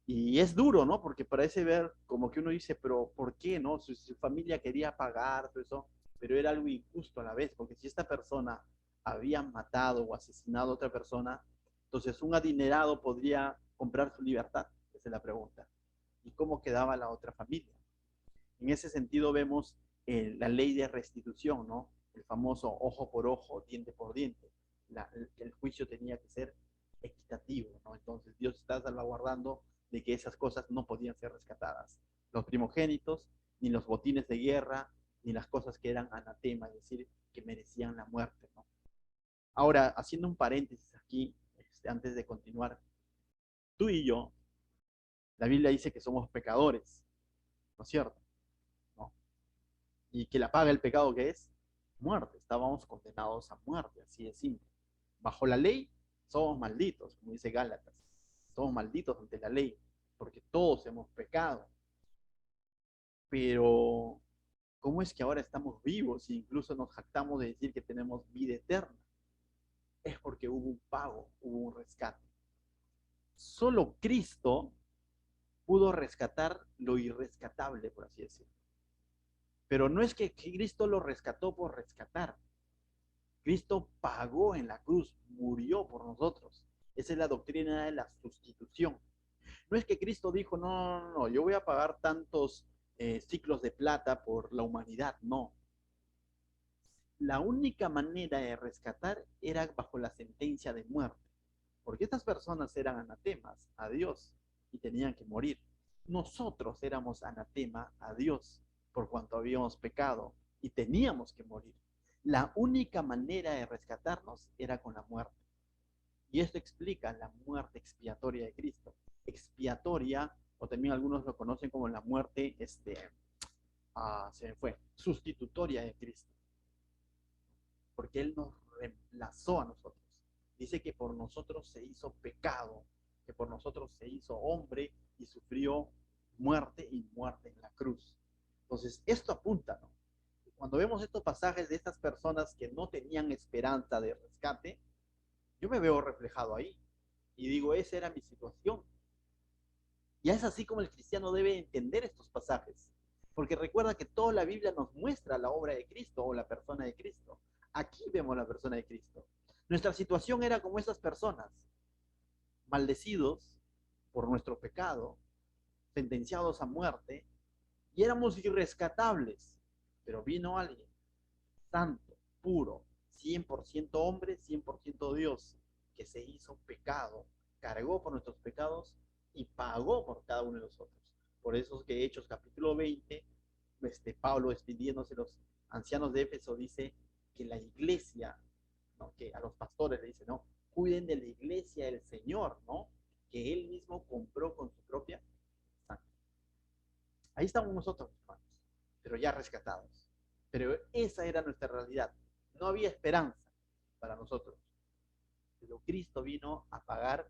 Y es duro, ¿no? Porque parece ver como que uno dice, pero ¿por qué, no? Su familia quería pagar, todo eso, pero era algo injusto a la vez, porque si esta persona había matado o asesinado a otra persona, entonces un adinerado podría comprar su libertad, esa es la pregunta. ¿Y cómo quedaba la otra familia? En ese sentido vemos la ley de restitución, ¿no? El famoso ojo por ojo, diente por diente. El juicio tenía que ser equitativo, ¿no? Entonces Dios está salvaguardando de que esas cosas no podían ser rescatadas. Los primogénitos, ni los botines de guerra, ni las cosas que eran anatema, es decir, que merecían la muerte, ¿no? Ahora, haciendo un paréntesis aquí, antes de continuar, tú y yo, la Biblia dice que somos pecadores, ¿no es cierto? ¿No? Y que la paga el pecado que es muerte. Estábamos condenados a muerte, así de simple. Bajo la ley somos malditos, como dice Gálatas. Somos malditos ante la ley, porque todos hemos pecado. Pero, ¿cómo es que ahora estamos vivos e incluso nos jactamos de decir que tenemos vida eterna? Es porque hubo un pago, hubo un rescate. Solo Cristo pudo rescatar lo irrescatable, por así decirlo. Pero no es que Cristo lo rescató por rescatar. Cristo pagó en la cruz, murió por nosotros. Esa es la doctrina de la sustitución. No es que Cristo dijo, no, no, no, yo voy a pagar tantos ciclos de plata por la humanidad. No. La única manera de rescatar era bajo la sentencia de muerte. Porque estas personas eran anatemas a Dios y tenían que morir. Nosotros éramos anatema a Dios por cuanto habíamos pecado y teníamos que morir. La única manera de rescatarnos era con la muerte. Y esto explica la muerte expiatoria de Cristo. Expiatoria, o también algunos lo conocen como la muerte, se me fue, sustitutoria de Cristo. Porque Él nos reemplazó a nosotros. Dice que por nosotros se hizo pecado, que por nosotros se hizo hombre y sufrió muerte y muerte en la cruz. Entonces, esto apunta, ¿no? Cuando vemos estos pasajes de estas personas que no tenían esperanza de rescate, yo me veo reflejado ahí y digo, esa era mi situación. Y es así como el cristiano debe entender estos pasajes, porque recuerda que toda la Biblia nos muestra la obra de Cristo o la persona de Cristo. Aquí vemos la persona de Cristo. Nuestra situación era como esas personas, maldecidos por nuestro pecado, sentenciados a muerte, y éramos irrescatables. Pero vino alguien santo, puro, 100% hombre, 100% Dios, que se hizo pecado, cargó por nuestros pecados y pagó por cada uno de nosotros. Por eso es que Hechos capítulo 20, Pablo despidiéndose de los ancianos de Éfeso dice que la iglesia, ¿no? Que a los pastores le dice, no, cuiden de la iglesia del Señor, ¿no? Que él mismo compró con su propia sangre. Ahí estamos nosotros, hermanos, pero ya rescatados. Pero esa era nuestra realidad. No había esperanza para nosotros. Pero Cristo vino a pagar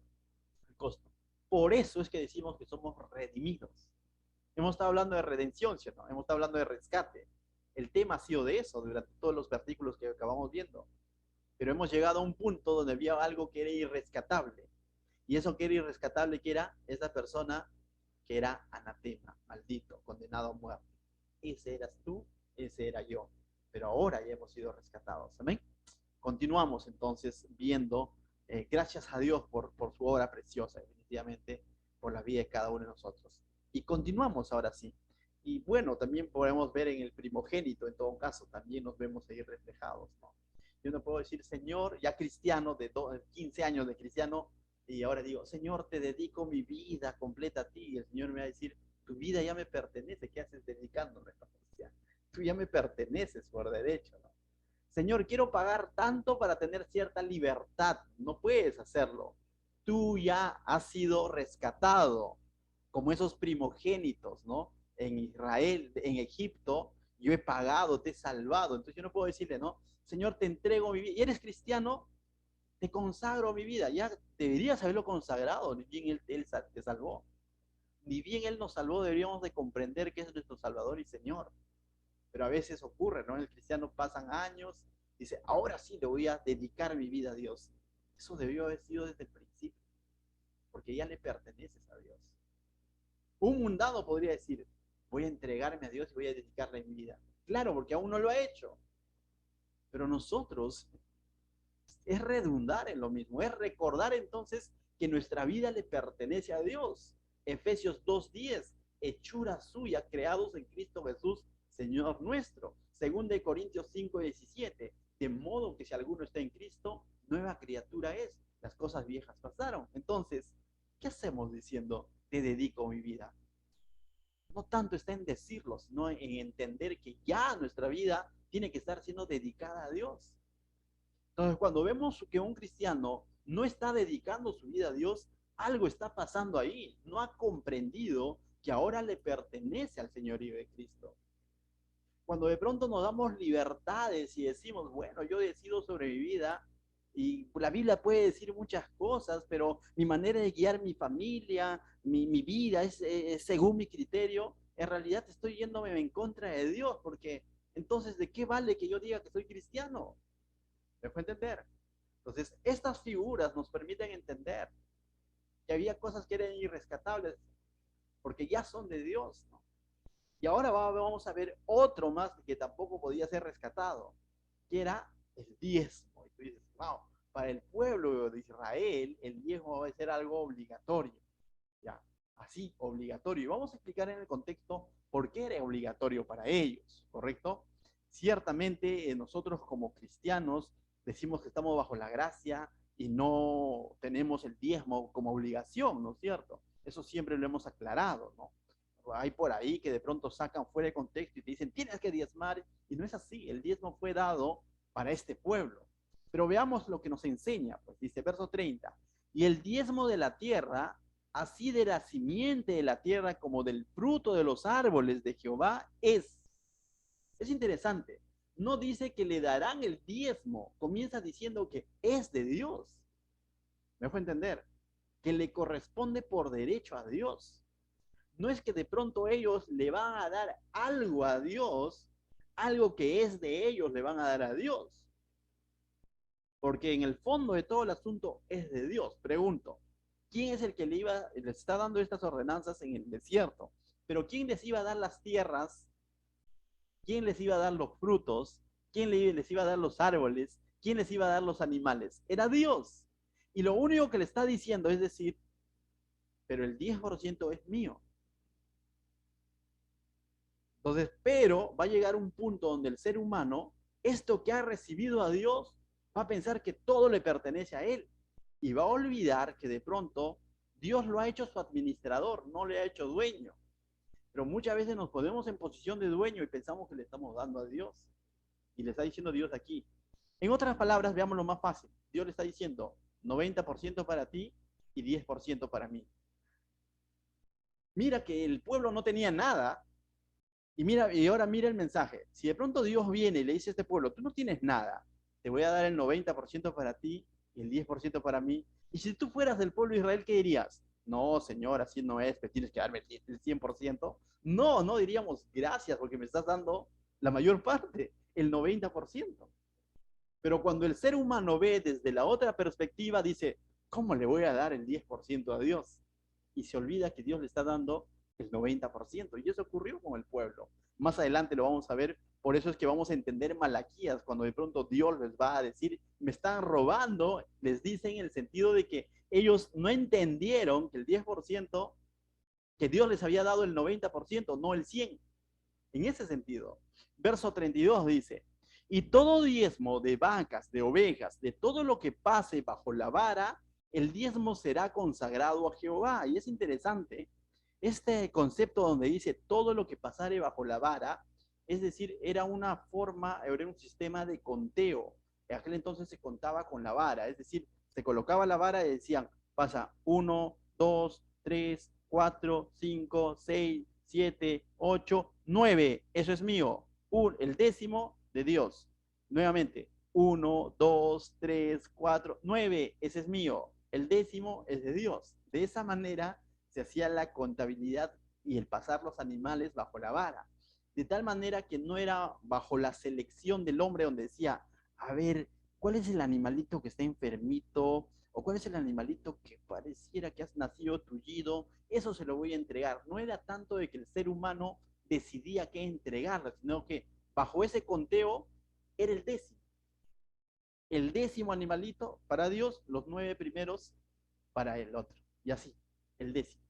el costo. Por eso es que decimos que somos redimidos. Hemos estado hablando de redención, ¿cierto? Hemos estado hablando de rescate. El tema ha sido de eso durante todos los artículos que acabamos viendo. Pero hemos llegado a un punto donde había algo que era irrescatable. Y eso que era irrescatable, que era esa persona que era anatema, maldito, condenado a muerte. Ese eras tú, ese era yo. Pero ahora ya hemos sido rescatados. ¿Amén? Continuamos entonces viendo, gracias a Dios por su obra preciosa, definitivamente, por la vida de cada uno de nosotros. Y continuamos ahora sí. Y bueno, también podemos ver en el primogénito, en todo caso, también nos vemos ahí reflejados, ¿no? Yo no puedo decir, Señor, ya cristiano, de 15 años de cristiano, y ahora digo, Señor, te dedico mi vida completa a ti. Y el Señor me va a decir, tu vida ya me pertenece, ¿qué haces dedicándome? Tú ya me perteneces por derecho, ¿no? Señor, quiero pagar tanto para tener cierta libertad. No puedes hacerlo. Tú ya has sido rescatado, como esos primogénitos, ¿no? En Israel, en Egipto, yo he pagado, te he salvado. Entonces yo no puedo decirle, ¿no? Señor, te entrego mi vida. ¿Y eres cristiano? te consagro mi vida. Ya deberías haberlo consagrado, ni bien él te salvó. Ni bien Él nos salvó, deberíamos de comprender que es nuestro Salvador y Señor. Pero a veces ocurre, ¿no? El cristiano pasan años, dice, ahora sí le voy a dedicar mi vida a Dios. Eso debió haber sido desde el principio, porque ya le perteneces a Dios. Un mundano podría decir, voy a entregarme a Dios y voy a dedicarle mi vida. Claro, porque aún no lo ha hecho. Pero nosotros es redundar en lo mismo, es recordar entonces que nuestra vida le pertenece a Dios. Efesios 2:10, hechura suya, creados en Cristo Jesús, Señor nuestro. Según de Corintios 5:17, de modo que si alguno está en Cristo, nueva criatura es. Las cosas viejas pasaron. Entonces, ¿qué hacemos diciendo, te dedico mi vida? No tanto está en decirlo, sino en entender que ya nuestra vida tiene que estar siendo dedicada a Dios. Entonces, cuando vemos que un cristiano no está dedicando su vida a Dios, algo está pasando ahí. No ha comprendido que ahora le pertenece al señorío de Cristo. Cuando de pronto nos damos libertades y decimos, bueno, yo decido sobre mi vida, y la Biblia puede decir muchas cosas, pero mi manera de guiar mi familia, mi vida es según mi criterio, en realidad estoy yéndome en contra de Dios, porque entonces, ¿de qué vale que yo diga que soy cristiano? ¿Me fue a entender? Entonces, estas figuras nos permiten entender que había cosas que eran irrescatables porque ya son de Dios, ¿no? Y ahora vamos a ver otro más que tampoco podía ser rescatado, que era el diezmo. Y tú dices, wow, para el pueblo de Israel, el diezmo va a ser algo obligatorio. Ya, así, obligatorio. Y vamos a explicar en el contexto por qué era obligatorio para ellos, ¿correcto? Ciertamente, nosotros como cristianos decimos que estamos bajo la gracia y no tenemos el diezmo como obligación, ¿no es cierto? Eso siempre lo hemos aclarado, ¿no? Hay por ahí que de pronto sacan fuera de contexto y te dicen, tienes que diezmar, y no es así, el diezmo fue dado para este pueblo. Pero veamos lo que nos enseña, pues dice verso 30, y el diezmo de la tierra, así de la simiente de la tierra como del fruto de los árboles de Jehová es. Es interesante. No dice que le darán el diezmo, comienza diciendo que es de Dios. ¿Me dejo entender? Que le corresponde por derecho a Dios. No es que de pronto ellos le van a dar algo a Dios, algo que es de ellos le van a dar a Dios. Porque en el fondo de todo el asunto es de Dios. Pregunto, ¿quién es el que le está dando estas ordenanzas en el desierto? Pero ¿quién les iba a dar las tierras? ¿Quién les iba a dar los frutos? ¿Quién les iba a dar los árboles? ¿Quién les iba a dar los animales? Era Dios. Y lo único que le está diciendo es decir, pero el 10% es mío. Entonces, pero va a llegar un punto donde el ser humano, esto que ha recibido a Dios, va a pensar que todo le pertenece a él. Y va a olvidar que de pronto Dios lo ha hecho su administrador, no le ha hecho dueño. Pero muchas veces nos ponemos en posición de dueño y pensamos que le estamos dando a Dios. Y le está diciendo Dios aquí. En otras palabras, veamos lo más fácil. Dios le está diciendo 90% para ti y 10% para mí. Mira que el pueblo no tenía nada. Y ahora mira el mensaje. Si de pronto Dios viene y le dice a este pueblo, tú no tienes nada, te voy a dar el 90% para ti y el 10% para mí. Y si tú fueras del pueblo de Israel, ¿qué dirías? No, Señor, así no es, que tienes que darme el 100%. No, no diríamos gracias porque me estás dando la mayor parte, el 90%. Pero cuando el ser humano ve desde la otra perspectiva, dice, ¿cómo le voy a dar el 10% a Dios? Y se olvida que Dios le está dando el 90%. Y eso ocurrió con el pueblo. Más adelante lo vamos a ver. Por eso es que vamos a entender Malaquías, cuando de pronto Dios les va a decir, me están robando, les dice en el sentido de que ellos no entendieron que el 10%, que Dios les había dado el 90%, no el 100%. En ese sentido, verso 32 dice, y todo diezmo de vacas, de ovejas, de todo lo que pase bajo la vara, el diezmo será consagrado a Jehová. Y es interesante este concepto donde dice todo lo que pasare bajo la vara, es decir, era una forma, era un sistema de conteo. En aquel entonces se contaba con la vara, es decir, se colocaba la vara y decían, pasa 1, 2, 3, 4, 5, 6, 7, 8, 9, eso es mío. El 10º de Dios. Nuevamente, 1, 2, 3, 4, 9, ese es mío. El 10º es de Dios. De esa manera se hacía la contabilidad y el pasar los animales bajo la vara. De tal manera que no era bajo la selección del hombre donde decía, a ver, ¿cuál es el animalito que está enfermito? ¿O cuál es el animalito que pareciera que has nacido tullido? Eso se lo voy a entregar. No era tanto de que el ser humano decidía qué entregarle, sino que bajo ese conteo era el 10º. El 10º animalito para Dios, los 9 primeros para el otro. Y así, el 10º.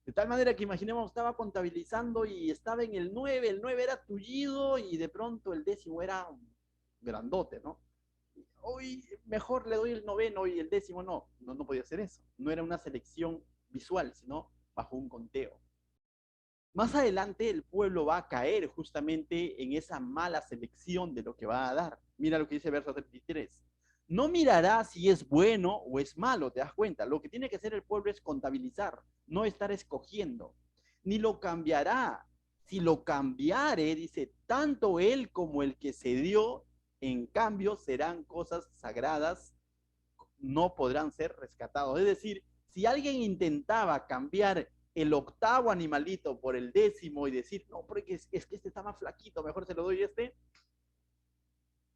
De tal manera que imaginemos, estaba contabilizando y estaba en el 9 era tullido y de pronto el 10º era grandote, ¿no? Hoy mejor le doy el 9º y el 10º no podía ser eso. No era una selección visual, sino bajo un conteo. Más adelante el pueblo va a caer justamente en esa mala selección de lo que va a dar. Mira lo que dice verso 33. No mirará si es bueno o es malo, te das cuenta. Lo que tiene que hacer el pueblo es contabilizar, no estar escogiendo. Ni lo cambiará. Si lo cambiare, dice, tanto él como el que se dio, en cambio serán cosas sagradas, no podrán ser rescatados. Es decir, si alguien intentaba cambiar el 8º animalito por el 10º y decir, no, porque es que este está más flaquito, mejor se lo doy este,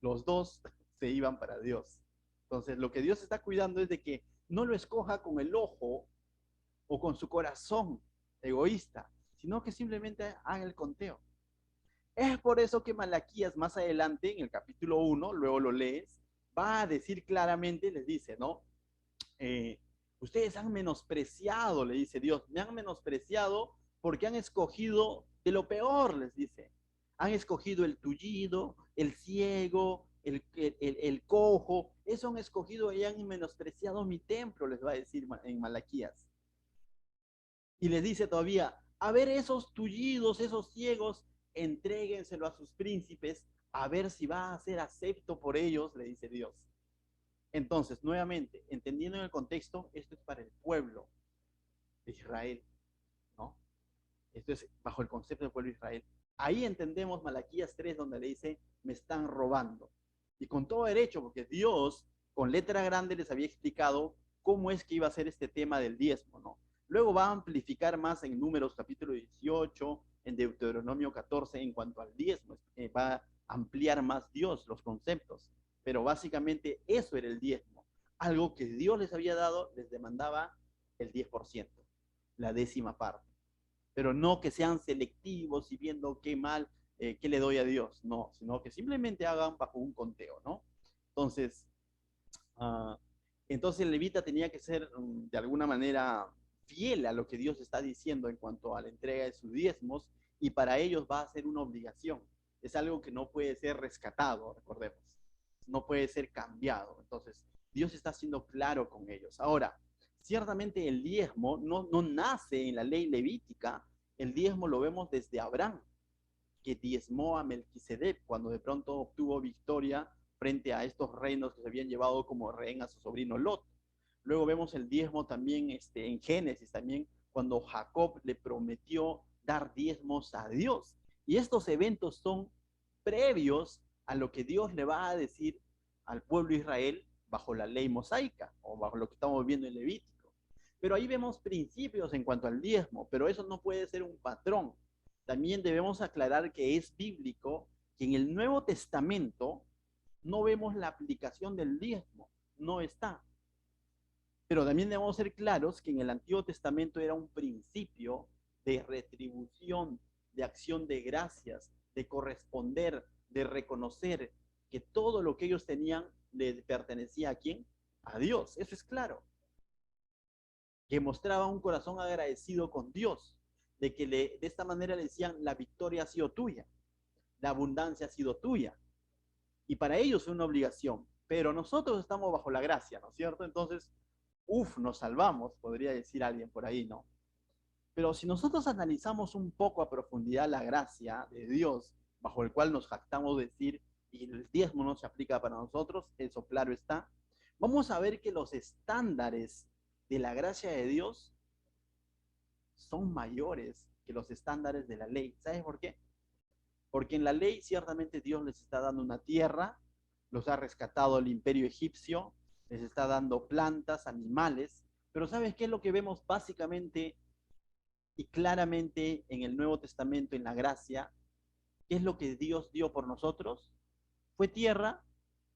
los dos se iban para Dios. Entonces, lo que Dios está cuidando es de que no lo escoja con el ojo o con su corazón egoísta, sino que simplemente haga el conteo. Es por eso que Malaquías más adelante, en el capítulo 1, luego lo lees, va a decir claramente, les dice, ¿no? Ustedes han menospreciado, le dice Dios, me han menospreciado porque han escogido de lo peor, les dice. Han escogido el tullido, el ciego, el cojo, eso han escogido y han menospreciado mi templo, les va a decir en Malaquías. Y les dice todavía, a ver esos tullidos, esos ciegos, entréguenselo a sus príncipes, a ver si va a ser acepto por ellos, le dice Dios. Entonces, nuevamente, entendiendo en el contexto, esto es para el pueblo de Israel, ¿no? Esto es bajo el concepto del pueblo de Israel. Ahí entendemos Malaquías 3, donde le dice, me están robando. Y con todo derecho, porque Dios, con letra grande, les había explicado cómo es que iba a ser este tema del diezmo, ¿no? Luego va a amplificar más en Números capítulo 18, en Deuteronomio 14, en cuanto al diezmo. Va a ampliar más Dios los conceptos. Pero básicamente eso era el diezmo. Algo que Dios les había dado, les demandaba el 10%, la 10ª parte. Pero no que sean selectivos y viendo qué mal, qué le doy a Dios. No, sino que simplemente hagan bajo un conteo, ¿no? Entonces, uh, entonces el levita tenía que ser de alguna manera fiel a lo que Dios está diciendo en cuanto a la entrega de sus diezmos, y para ellos va a ser una obligación. Es algo que no puede ser rescatado, recordemos. No puede ser cambiado. Entonces, Dios está siendo claro con ellos. Ahora, ciertamente el diezmo no nace en la ley levítica. El diezmo lo vemos desde Abraham, que diezmó a Melquisedec cuando de pronto obtuvo victoria frente a estos reinos que se habían llevado como rehén a su sobrino Lot. Luego vemos el diezmo también en Génesis, también cuando Jacob le prometió dar diezmos a Dios. Y estos eventos son previos a lo que Dios le va a decir al pueblo de Israel bajo la ley mosaica o bajo lo que estamos viendo en Levítico. Pero ahí vemos principios en cuanto al diezmo, pero eso no puede ser un patrón. También debemos aclarar que es bíblico que en el Nuevo Testamento no vemos la aplicación del diezmo, no está. Pero también debemos ser claros que en el Antiguo Testamento era un principio de retribución, de acción de gracias, de corresponder, de reconocer que todo lo que ellos tenían le pertenecía a quién? A Dios, eso es claro. Que mostraba un corazón agradecido con Dios, de que de esta manera le decían, la victoria ha sido tuya, la abundancia ha sido tuya. Y para ellos es una obligación, pero nosotros estamos bajo la gracia, ¿no es cierto? Entonces, nos salvamos, podría decir alguien por ahí, ¿no? Pero si nosotros analizamos un poco a profundidad la gracia de Dios, bajo el cual nos jactamos de decir, y el diezmo no se aplica para nosotros, eso claro está, vamos a ver que los estándares de la gracia de Dios son mayores que los estándares de la ley. ¿Sabes por qué? Porque en la ley ciertamente Dios les está dando una tierra, los ha rescatado el imperio egipcio, les está dando plantas, animales, pero ¿sabes qué es lo que vemos básicamente y claramente en el Nuevo Testamento, en la gracia? ¿Qué es lo que Dios dio por nosotros? ¿Fue tierra?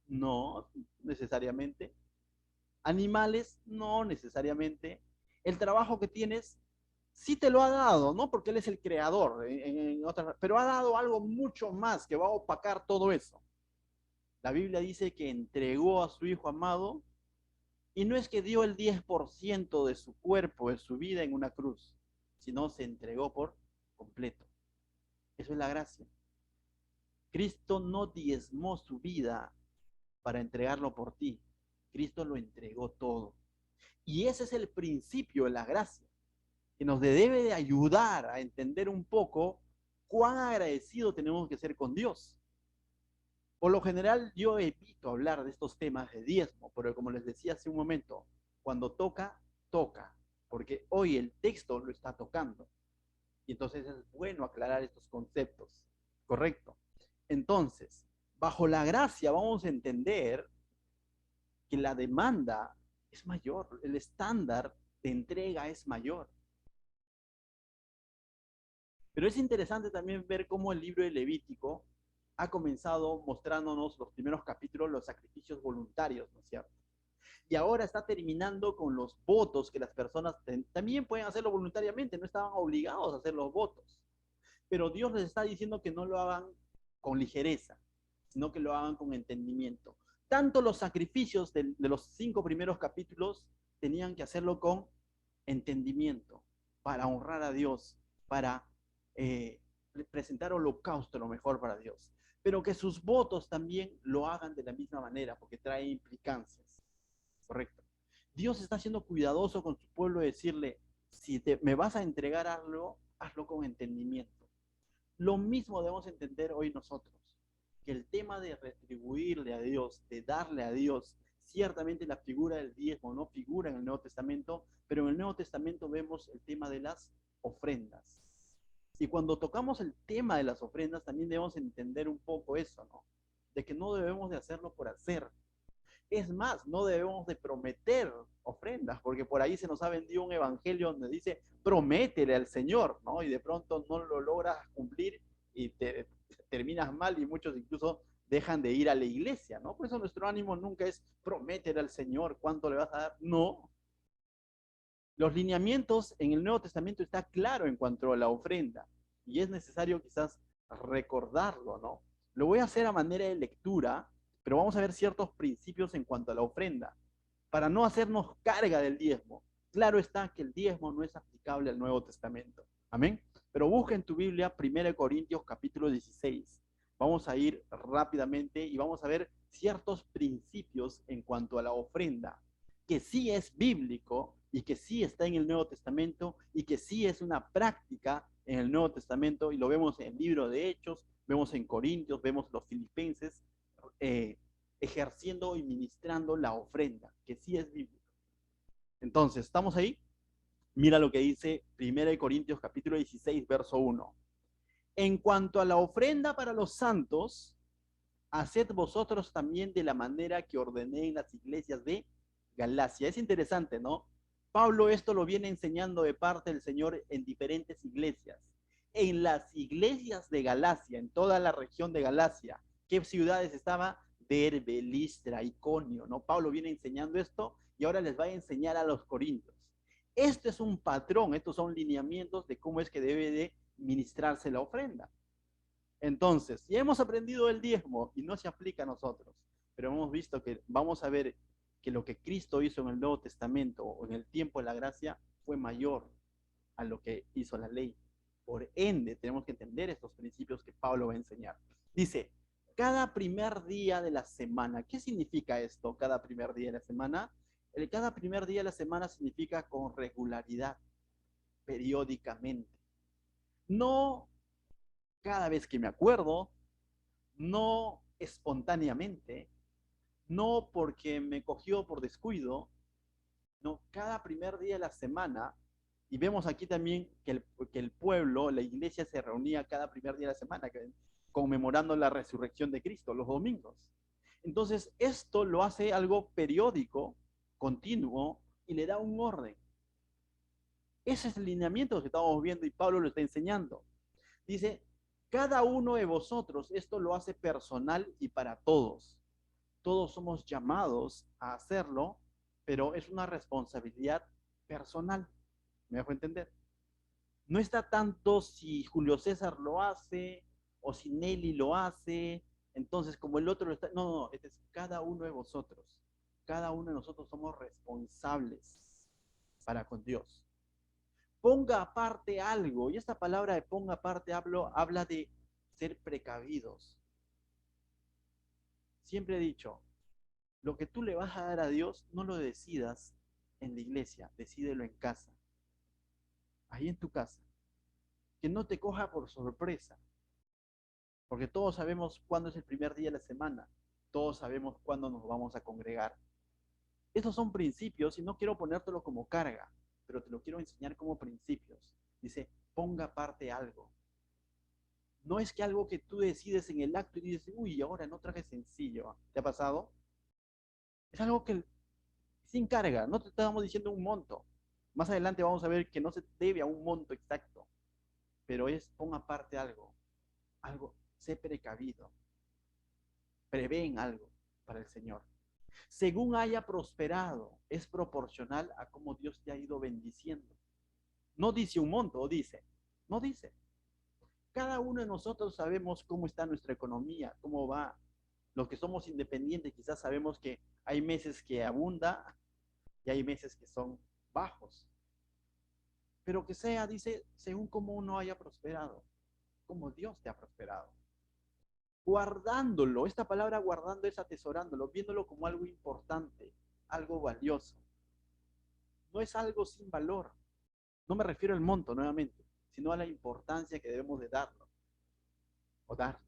No necesariamente. ¿Animales? No necesariamente. El trabajo que tienes sí te lo ha dado, ¿no? Porque Él es el creador, pero ha dado algo mucho más que va a opacar todo eso. La Biblia dice que entregó a su Hijo amado y no es que dio el 10% de su cuerpo, de su vida en una cruz, sino se entregó por completo. Eso es la gracia. Cristo no diezmó su vida para entregarlo por ti. Cristo lo entregó todo. Y ese es el principio de la gracia, que nos debe de ayudar a entender un poco cuán agradecido tenemos que ser con Dios. Por lo general, yo evito hablar de estos temas de diezmo, pero como les decía hace un momento, cuando toca, toca, porque hoy el texto lo está tocando. Y entonces es bueno aclarar estos conceptos, ¿correcto? Entonces, bajo la gracia vamos a entender que la demanda es mayor, el estándar de entrega es mayor. Pero es interesante también ver cómo el libro de Levítico ha comenzado mostrándonos los primeros capítulos, los sacrificios voluntarios, ¿no es cierto? Y ahora está terminando con los votos que las personas también pueden hacerlo voluntariamente, no estaban obligados a hacer los votos. Pero Dios les está diciendo que no lo hagan con ligereza, sino que lo hagan con entendimiento. Tanto los sacrificios de los 5 primeros capítulos tenían que hacerlo con entendimiento, para honrar a Dios, para eh, presentar holocausto lo mejor para Dios. Pero que sus votos también lo hagan de la misma manera, porque trae implicancias. Correcto. Dios está siendo cuidadoso con su pueblo de decirle, si me vas a entregar algo, hazlo con entendimiento. Lo mismo debemos entender hoy nosotros, que el tema de retribuirle a Dios, de darle a Dios, ciertamente la figura del diezmo no figura en el Nuevo Testamento, pero en el Nuevo Testamento vemos el tema de las ofrendas. Y cuando tocamos el tema de las ofrendas, también debemos entender un poco eso, ¿no? De que no debemos de hacerlo por hacer. Es más, no debemos de prometer ofrendas, porque por ahí se nos ha vendido un evangelio donde dice, prométele al Señor, ¿no? Y de pronto no lo logras cumplir y terminas mal y muchos incluso dejan de ir a la iglesia, ¿no? Por eso nuestro ánimo nunca es prometer al Señor cuánto le vas a dar. No. Los lineamientos en el Nuevo Testamento está claro en cuanto a la ofrenda y es necesario quizás recordarlo, ¿no? Lo voy a hacer a manera de lectura, pero vamos a ver ciertos principios en cuanto a la ofrenda, para no hacernos carga del diezmo. Claro está que el diezmo no es aplicable al Nuevo Testamento. Amén. Pero busca en tu Biblia 1 Corintios capítulo 16. Vamos a ir rápidamente y vamos a ver ciertos principios en cuanto a la ofrenda, que sí es bíblico y que sí está en el Nuevo Testamento y que sí es una práctica en el Nuevo Testamento, y lo vemos en el libro de Hechos, vemos en Corintios, vemos los filipenses ejerciendo y ministrando la ofrenda, que sí es bíblico. Entonces, ¿estamos ahí? Mira lo que dice 1 Corintios capítulo 16, verso 1. En cuanto a la ofrenda para los santos, haced vosotros también de la manera que ordené en las iglesias de Galacia. Es interesante, ¿no? Pablo esto lo viene enseñando de parte del Señor en diferentes iglesias. En las iglesias de Galacia, en toda la región de Galacia, ¿qué ciudades estaba? Derbe, Listra, Iconio, ¿no? Pablo viene enseñando esto y ahora les va a enseñar a los corintios. Esto es un patrón, estos son lineamientos de cómo es que debe de ministrarse la ofrenda. Entonces, ya hemos aprendido el diezmo y no se aplica a nosotros, pero hemos visto que vamos a ver que lo que Cristo hizo en el Nuevo Testamento o en el tiempo de la gracia fue mayor a lo que hizo la ley. Por ende, tenemos que entender estos principios que Pablo va a enseñar. Dice, cada primer día de la semana. ¿Qué significa esto, cada primer día de la semana? Cada primer día de la semana significa con regularidad, periódicamente. No cada vez que me acuerdo, no espontáneamente, no porque me cogió por descuido, no, cada primer día de la semana. Y vemos aquí también que el pueblo, la iglesia se reunía cada primer día de la semana, conmemorando la resurrección de Cristo, los domingos. Entonces, esto lo hace algo periódico, continuo, y le da un orden. Ese es el lineamiento que estamos viendo y Pablo lo está enseñando. Dice, cada uno de vosotros, esto lo hace personal y para todos. Todos somos llamados a hacerlo, pero es una responsabilidad personal. ¿Me dejo entender? No está tanto si Julio César lo hace o si Nelly lo hace, entonces como el otro lo está... No, no, no, este es cada uno de vosotros. Cada uno de nosotros somos responsables para con Dios. Ponga aparte algo, y esta palabra de ponga aparte habla de ser precavidos. Siempre he dicho, lo que tú le vas a dar a Dios, no lo decidas en la iglesia, decídelo en casa, ahí en tu casa. Que no te coja por sorpresa, porque todos sabemos cuándo es el primer día de la semana, todos sabemos cuándo nos vamos a congregar. Estos son principios y no quiero ponértelo como carga, pero te lo quiero enseñar como principios. Dice, ponga aparte algo. No es que algo que tú decides en el acto y dices, uy, ahora no traje sencillo. ¿Te ha pasado? Es algo que sin carga, no te estamos diciendo un monto. Más adelante vamos a ver que no se debe a un monto exacto, pero es pon aparte algo, algo, sé precavido, prevén algo para el Señor. Según haya prosperado, es proporcional a cómo Dios te ha ido bendiciendo. No dice un monto, dice, no dice. Cada uno de nosotros sabemos cómo está nuestra economía, cómo va. Los que somos independientes quizás sabemos que hay meses que abunda y hay meses que son bajos. Pero que sea, dice, según cómo uno haya prosperado, como Dios te ha prosperado. Guardándolo, esta palabra guardando es atesorándolo, viéndolo como algo importante, algo valioso. No es algo sin valor. No me refiero al monto nuevamente, sino a la importancia que debemos de darlo o dar.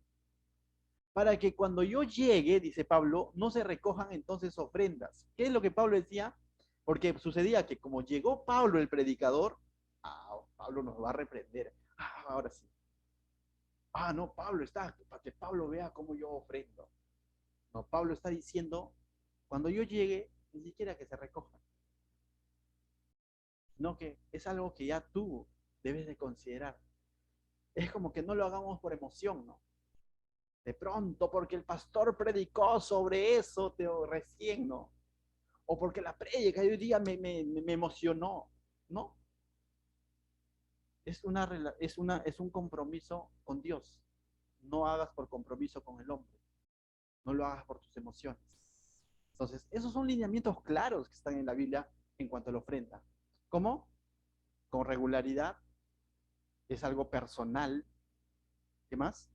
Para que cuando yo llegue, dice Pablo, no se recojan entonces ofrendas. ¿Qué es lo que Pablo decía? Porque sucedía que como llegó Pablo el predicador, Pablo nos va a reprender. Ahora sí. No, Pablo está, para que Pablo vea cómo yo ofrendo. No, Pablo está diciendo, cuando yo llegue, ni siquiera que se recoja, no que es algo que ya tú debes de considerar. Es como que no lo hagamos por emoción, ¿no? De pronto, porque el pastor predicó sobre eso recién, ¿no? O porque la predica de hoy día me emocionó, ¿no? Es un compromiso con Dios. No hagas por compromiso con el hombre. No lo hagas por tus emociones. Entonces, esos son lineamientos claros que están en la Biblia en cuanto a la ofrenda. ¿Cómo? Con regularidad, es algo personal. ¿Qué más?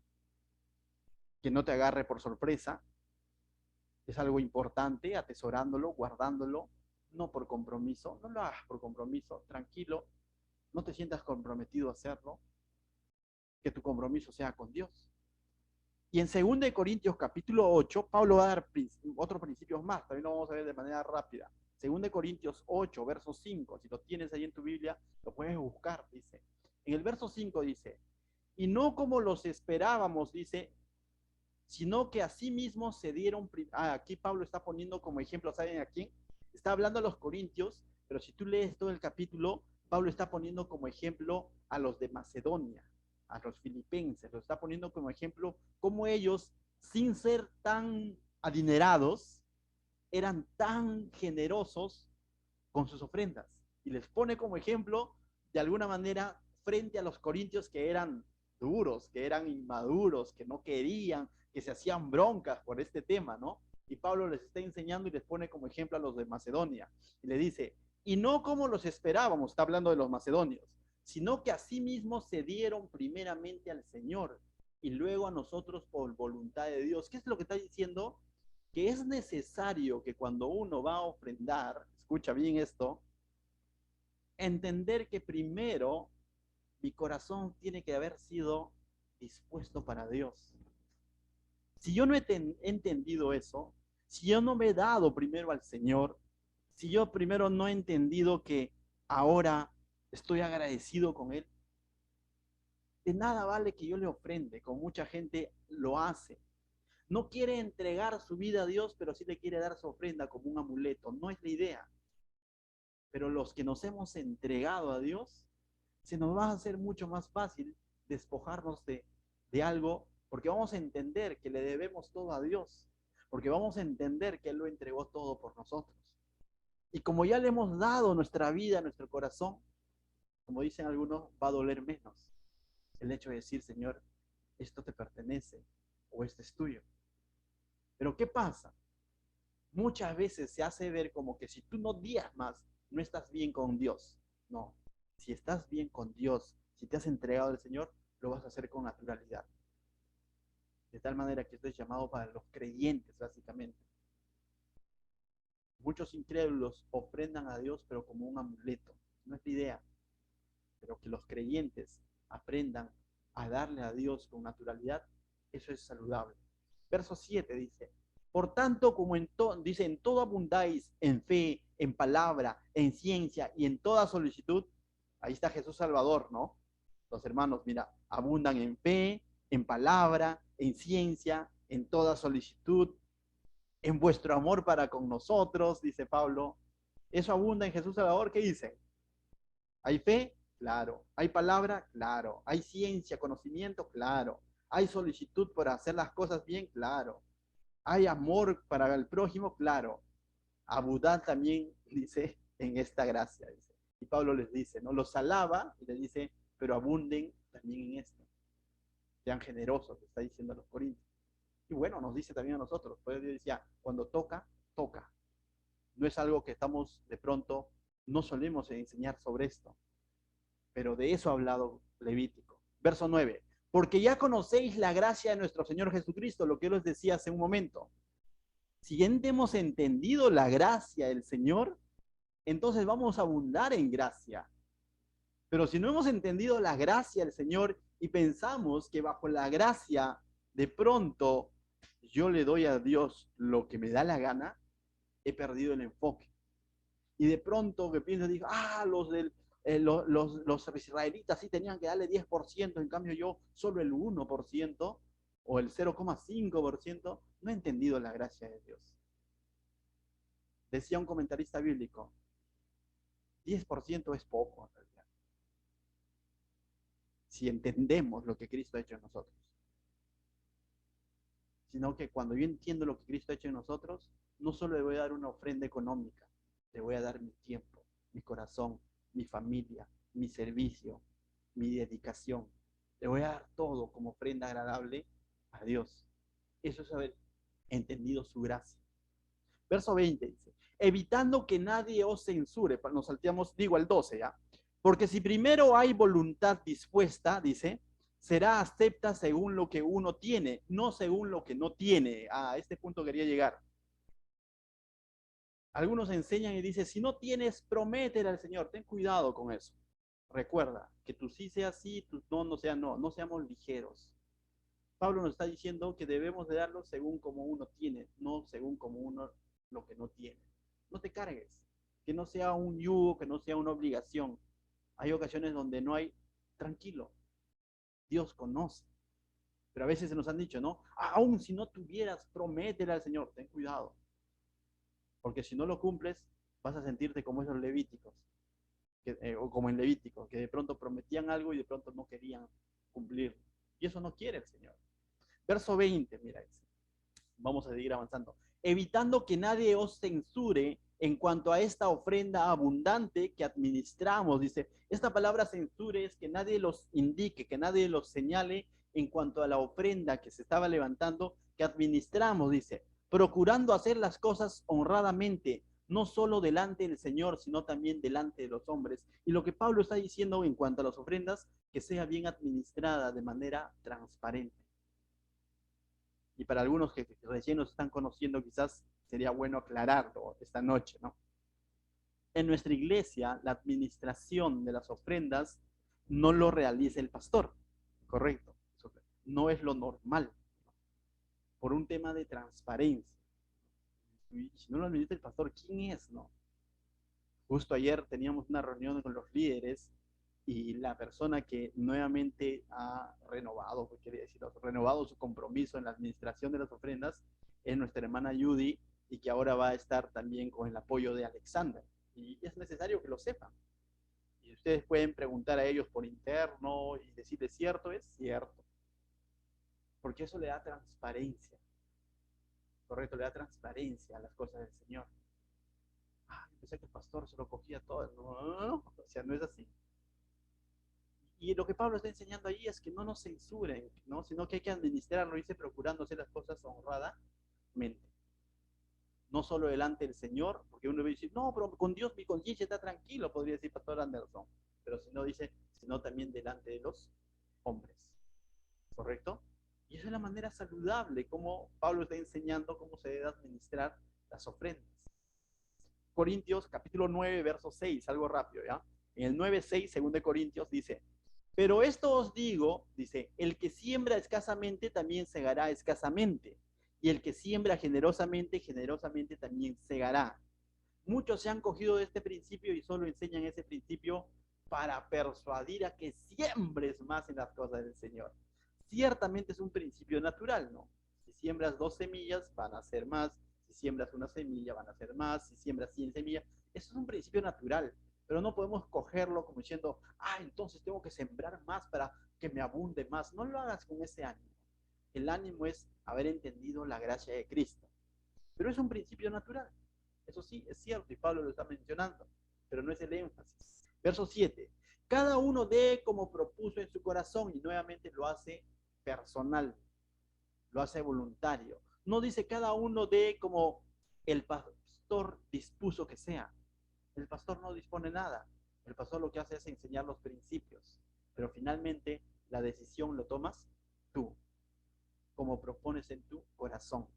Que no te agarre por sorpresa. Es algo importante, atesorándolo, guardándolo, no por compromiso. No lo hagas por compromiso, tranquilo. No te sientas comprometido a hacerlo. Que tu compromiso sea con Dios. Y en 2 Corintios capítulo 8, Pablo va a dar otros principios más, también lo vamos a ver de manera rápida. 2 Corintios 8, verso 5, si lo tienes ahí en tu Biblia, lo puedes buscar, dice. En el verso 5 dice, y no como los esperábamos, dice, sino que asimismo se dieron, aquí Pablo está poniendo como ejemplo, ¿saben a quién? Está hablando a los corintios, pero si tú lees todo el capítulo, Pablo está poniendo como ejemplo a los de Macedonia, a los filipenses, lo está poniendo como ejemplo cómo ellos, sin ser tan adinerados, eran tan generosos con sus ofrendas. Y les pone como ejemplo, de alguna manera, frente a los corintios que eran duros, que eran inmaduros, que no querían, que se hacían broncas por este tema, ¿no? Y Pablo les está enseñando y les pone como ejemplo a los de Macedonia. Y le dice, y no como los esperábamos, está hablando de los macedonios, sino que asimismo se dieron primeramente al Señor y luego a nosotros por voluntad de Dios. ¿Qué es lo que está diciendo? Que es necesario que cuando uno va a ofrendar, escucha bien esto, entender que primero mi corazón tiene que haber sido dispuesto para Dios. Si yo no he entendido eso, si yo no me he dado primero al Señor, si yo primero no he entendido que ahora estoy agradecido con Él, de nada vale que yo le ofrende, como mucha gente lo hace. No quiere entregar su vida a Dios, pero sí le quiere dar su ofrenda como un amuleto. No es la idea. Pero los que nos hemos entregado a Dios, se nos va a hacer mucho más fácil despojarnos de algo, porque vamos a entender que le debemos todo a Dios, porque vamos a entender que Él lo entregó todo por nosotros. Y como ya le hemos dado nuestra vida, nuestro corazón, como dicen algunos, va a doler menos el hecho de decir, Señor, esto te pertenece o esto es tuyo. Pero ¿qué pasa? Muchas veces se hace ver como que si tú no diezmas, no estás bien con Dios. No, si estás bien con Dios, si te has entregado al Señor, lo vas a hacer con naturalidad. De tal manera que esto es llamado para los creyentes, básicamente. Muchos incrédulos ofrendan a Dios, pero como un amuleto. No es la idea, pero que los creyentes aprendan a darle a Dios con naturalidad, eso es saludable. Verso 7 dice, por tanto, como dice, en todo abundáis en fe, en palabra, en ciencia y en toda solicitud, ahí está Jesús Salvador, ¿no? Los hermanos, mira, abundan en fe, en palabra, en ciencia, en toda solicitud, en vuestro amor para con nosotros, dice Pablo. Eso abunda en Jesús Salvador, ¿qué dice? ¿Hay fe? Claro. ¿Hay palabra? Claro. ¿Hay ciencia, conocimiento? Claro. ¿Hay solicitud por hacer las cosas bien? Claro. ¿Hay amor para el prójimo? Claro. Abundad también, dice, en esta gracia. Dice. Y Pablo les dice, ¿no? Los alaba y les dice, pero abunden también en esto. Sean generosos, está diciendo a los corintios. Y bueno, nos dice también a nosotros. Pues Dios decía, cuando toca, toca. No es algo que estamos de pronto, no solemos enseñar sobre esto. Pero de eso ha hablado Levítico. Verso 9. Porque ya conocéis la gracia de nuestro Señor Jesucristo, lo que yo les decía hace un momento. Si hemos entendido la gracia del Señor, entonces vamos a abundar en gracia. Pero si no hemos entendido la gracia del Señor y pensamos que bajo la gracia de pronto yo le doy a Dios lo que me da la gana, he perdido el enfoque. Y de pronto que pienso, digo, los israelitas sí tenían que darle 10%, en cambio yo solo el 1% o el 0,5%, no he entendido la gracia de Dios. Decía un comentarista bíblico, 10% es poco en realidad, si entendemos lo que Cristo ha hecho en nosotros. Sino que cuando yo entiendo lo que Cristo ha hecho en nosotros, no solo le voy a dar una ofrenda económica, le voy a dar mi tiempo, mi corazón, mi familia, mi servicio, mi dedicación. Le voy a dar todo como ofrenda agradable a Dios. Eso es haber entendido su gracia. Verso 20 dice, evitando que nadie os censure, nos salteamos, digo el 12 ya, porque si primero hay voluntad dispuesta, dice, será acepta según lo que uno tiene, no según lo que no tiene. A este punto quería llegar. Algunos enseñan y dicen, si no tienes, prométele al Señor. Ten cuidado con eso. Recuerda, que tu sí sea sí, tu no no sea no. No seamos ligeros. Pablo nos está diciendo que debemos de darlo según como uno tiene, no según como uno lo que no tiene. No te cargues. Que no sea un yugo, que no sea una obligación. Hay ocasiones donde no hay, tranquilo. Dios conoce. Pero a veces se nos han dicho, ¿no? Aún si no tuvieras, prométele al Señor. Ten cuidado. Porque si no lo cumples, vas a sentirte como esos levíticos, o como en Levítico, que de pronto prometían algo y de pronto no querían cumplir. Y eso no quiere el Señor. Verso 20, mira, vamos a seguir avanzando. Evitando que nadie os censure en cuanto a esta ofrenda abundante que administramos. Dice, esta palabra censure es que nadie los indique, que nadie los señale en cuanto a la ofrenda que se estaba levantando, que administramos, dice, procurando hacer las cosas honradamente, no solo delante del Señor, sino también delante de los hombres. Y lo que Pablo está diciendo en cuanto a las ofrendas, que sea bien administrada de manera transparente. Y para algunos que recién nos están conociendo, quizás sería bueno aclararlo esta noche, ¿no? En nuestra iglesia, la administración de las ofrendas no lo realiza el pastor, correcto. No es lo normal, por un tema de transparencia. Y si no lo administra el pastor, ¿quién es, no? Justo ayer teníamos una reunión con los líderes Y la persona que nuevamente ha renovado, pues quiere decir, renovado su compromiso en la administración de las ofrendas, es nuestra hermana Judy, y que ahora va a estar también con el apoyo de Alexander. Y es necesario que lo sepan. Y ustedes pueden preguntar a ellos por interno y decirles, ¿cierto? Es cierto. Porque eso le da transparencia. Correcto, le da transparencia a las cosas del Señor. Ah, yo pensé que el pastor se lo cogía todo. No, o sea, no es así. Y lo que Pablo está enseñando ahí es que no nos censuren, ¿no? Sino que hay que administrarlo, dice, procurando hacer las cosas honradamente. No solo delante del Señor, porque uno va a decir, no, pero con Dios mi conciencia está tranquilo, podría decir Pastor Anderson. Pero si no dice, sino también delante de los hombres. ¿Correcto? Y esa es la manera saludable como Pablo está enseñando cómo se debe administrar las ofrendas. Corintios capítulo 9, verso 6, algo rápido, ¿ya? En el 9:6, según de Corintios, dice, pero esto os digo, dice, el que siembra escasamente también segará escasamente, y el que siembra generosamente, generosamente también segará. Muchos se han cogido de este principio y solo enseñan ese principio para persuadir a que siembres más en las cosas del Señor. Ciertamente es un principio natural, ¿no? Si siembras 2 semillas, van a ser más. Si siembras una semilla, van a ser más. Si siembras 100 semillas, eso es un principio natural. Pero no podemos cogerlo como diciendo, ah, entonces tengo que sembrar más para que me abunde más. No lo hagas con ese ánimo. El ánimo es haber entendido la gracia de Cristo. Pero es un principio natural. Eso sí, es cierto, y Pablo lo está mencionando, pero no es el énfasis. Verso 7. Cada uno dé como propuso en su corazón, y nuevamente lo hace personal, lo hace voluntario. No dice cada uno dé como el pastor dispuso que sea. El pastor no dispone nada. El pastor lo que hace es enseñar los principios, pero finalmente la decisión lo tomas tú, como propones en tu corazón.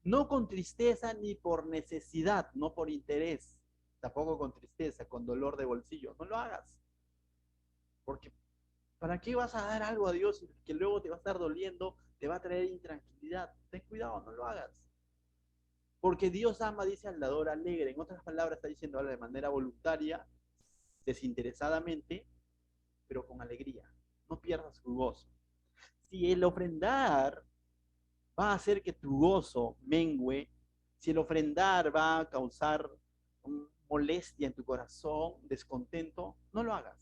No con tristeza ni por necesidad, no por interés, tampoco con tristeza, con dolor de bolsillo. No lo hagas. Porque ¿para qué vas a dar algo a Dios que luego te va a estar doliendo, te va a traer intranquilidad? Ten cuidado, no lo hagas. Porque Dios ama, dice al dador alegre. En otras palabras, está diciendo de manera voluntaria, desinteresadamente, pero con alegría. No pierdas tu gozo. Si el ofrendar va a hacer que tu gozo mengue, si el ofrendar va a causar molestia en tu corazón, descontento, no lo hagas.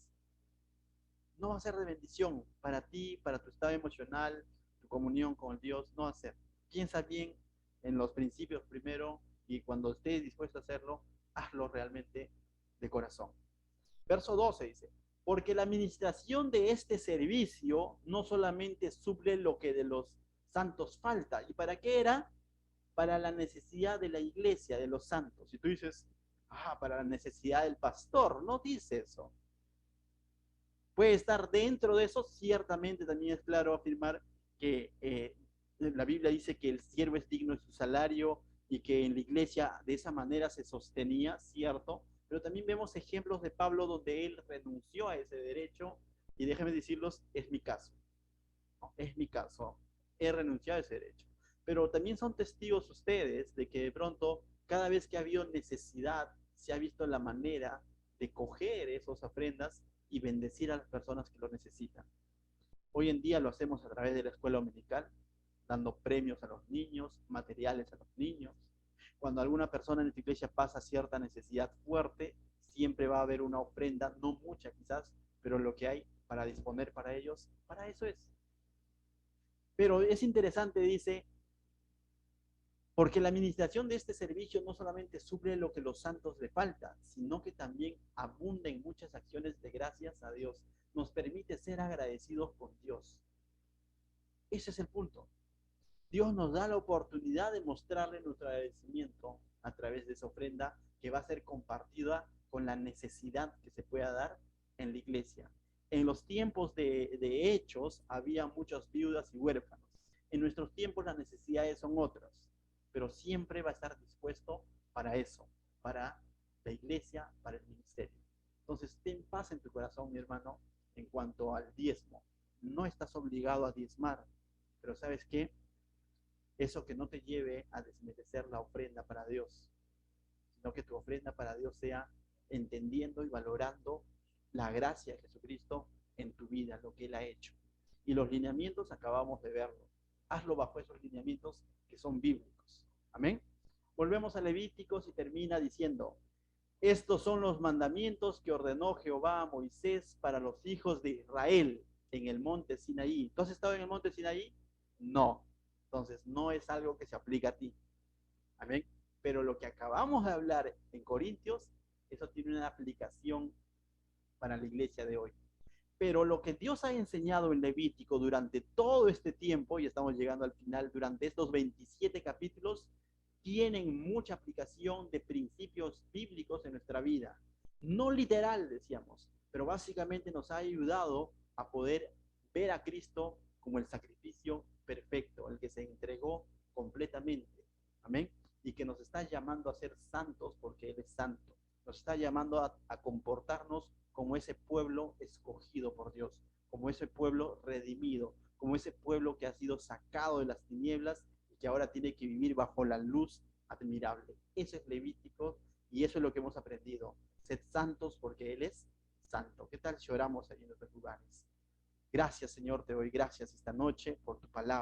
No va a ser de bendición para ti, para tu estado emocional, tu comunión con Dios, no va a ser. Piensa bien en los principios primero y cuando estés dispuesto a hacerlo, hazlo realmente de corazón. Verso 12 dice, porque la administración de este servicio no solamente suple lo que de los santos falta. ¿Y para qué era? Para la necesidad de la iglesia, de los santos. Y tú dices, ah, para la necesidad del pastor. No dice eso. Puede estar dentro de eso, ciertamente también es claro afirmar que la Biblia dice que el siervo es digno de su salario y que en la iglesia de esa manera se sostenía, cierto, pero también vemos ejemplos de Pablo donde él renunció a ese derecho y déjenme decirlos, es mi caso, ¿no? Es mi caso, he renunciado a ese derecho. Pero también son testigos ustedes de que de pronto, cada vez que ha habido necesidad, se ha visto la manera de coger esas ofrendas y bendecir a las personas que lo necesitan. Hoy en día lo hacemos a través de la escuela dominical, dando premios a los niños, materiales a los niños. Cuando alguna persona en esta iglesia pasa cierta necesidad fuerte, siempre va a haber una ofrenda, no mucha quizás, pero lo que hay para disponer para ellos, para eso es. Pero es interesante, dice, porque la administración de este servicio no solamente suple lo que los santos le falta, sino que también abunda en muchas acciones de gracias a Dios. Nos permite ser agradecidos con Dios. Ese es el punto. Dios nos da la oportunidad de mostrarle nuestro agradecimiento a través de esa ofrenda que va a ser compartida con la necesidad que se pueda dar en la iglesia. En los tiempos de Hechos había muchas viudas y huérfanos. En nuestros tiempos las necesidades son otras, pero siempre va a estar dispuesto para eso, para la iglesia, para el ministerio. Entonces, ten paz en tu corazón, mi hermano, en cuanto al diezmo. No estás obligado a diezmar, pero ¿sabes qué? Eso que no te lleve a desmerecer la ofrenda para Dios, sino que tu ofrenda para Dios sea entendiendo y valorando la gracia de Jesucristo en tu vida, lo que Él ha hecho. Y los lineamientos acabamos de verlo. Hazlo bajo esos lineamientos que son bíblicos. Amén. Volvemos a Levíticos y termina diciendo, estos son los mandamientos que ordenó Jehová a Moisés para los hijos de Israel en el monte Sinaí. ¿Tú has estado en el monte Sinaí? No. Entonces no es algo que se aplica a ti. Amén. Pero lo que acabamos de hablar en Corintios, eso tiene una aplicación para la iglesia de hoy. Pero lo que Dios ha enseñado en Levítico durante todo este tiempo, y estamos llegando al final, durante estos 27 capítulos, tienen mucha aplicación de principios bíblicos en nuestra vida. No literal, decíamos, pero básicamente nos ha ayudado a poder ver a Cristo como el sacrificio perfecto, el que se entregó completamente. Amén. Y que nos está llamando a ser santos porque Él es santo. Nos está llamando a comportarnos como ese pueblo escogido por Dios, como ese pueblo redimido, como ese pueblo que ha sido sacado de las tinieblas y que ahora tiene que vivir bajo la luz admirable. Eso es Levítico y eso es lo que hemos aprendido. Sed santos porque Él es santo. ¿Qué tal si oramos ahí en nuestros lugares? Gracias, Señor, te doy gracias esta noche por tu palabra.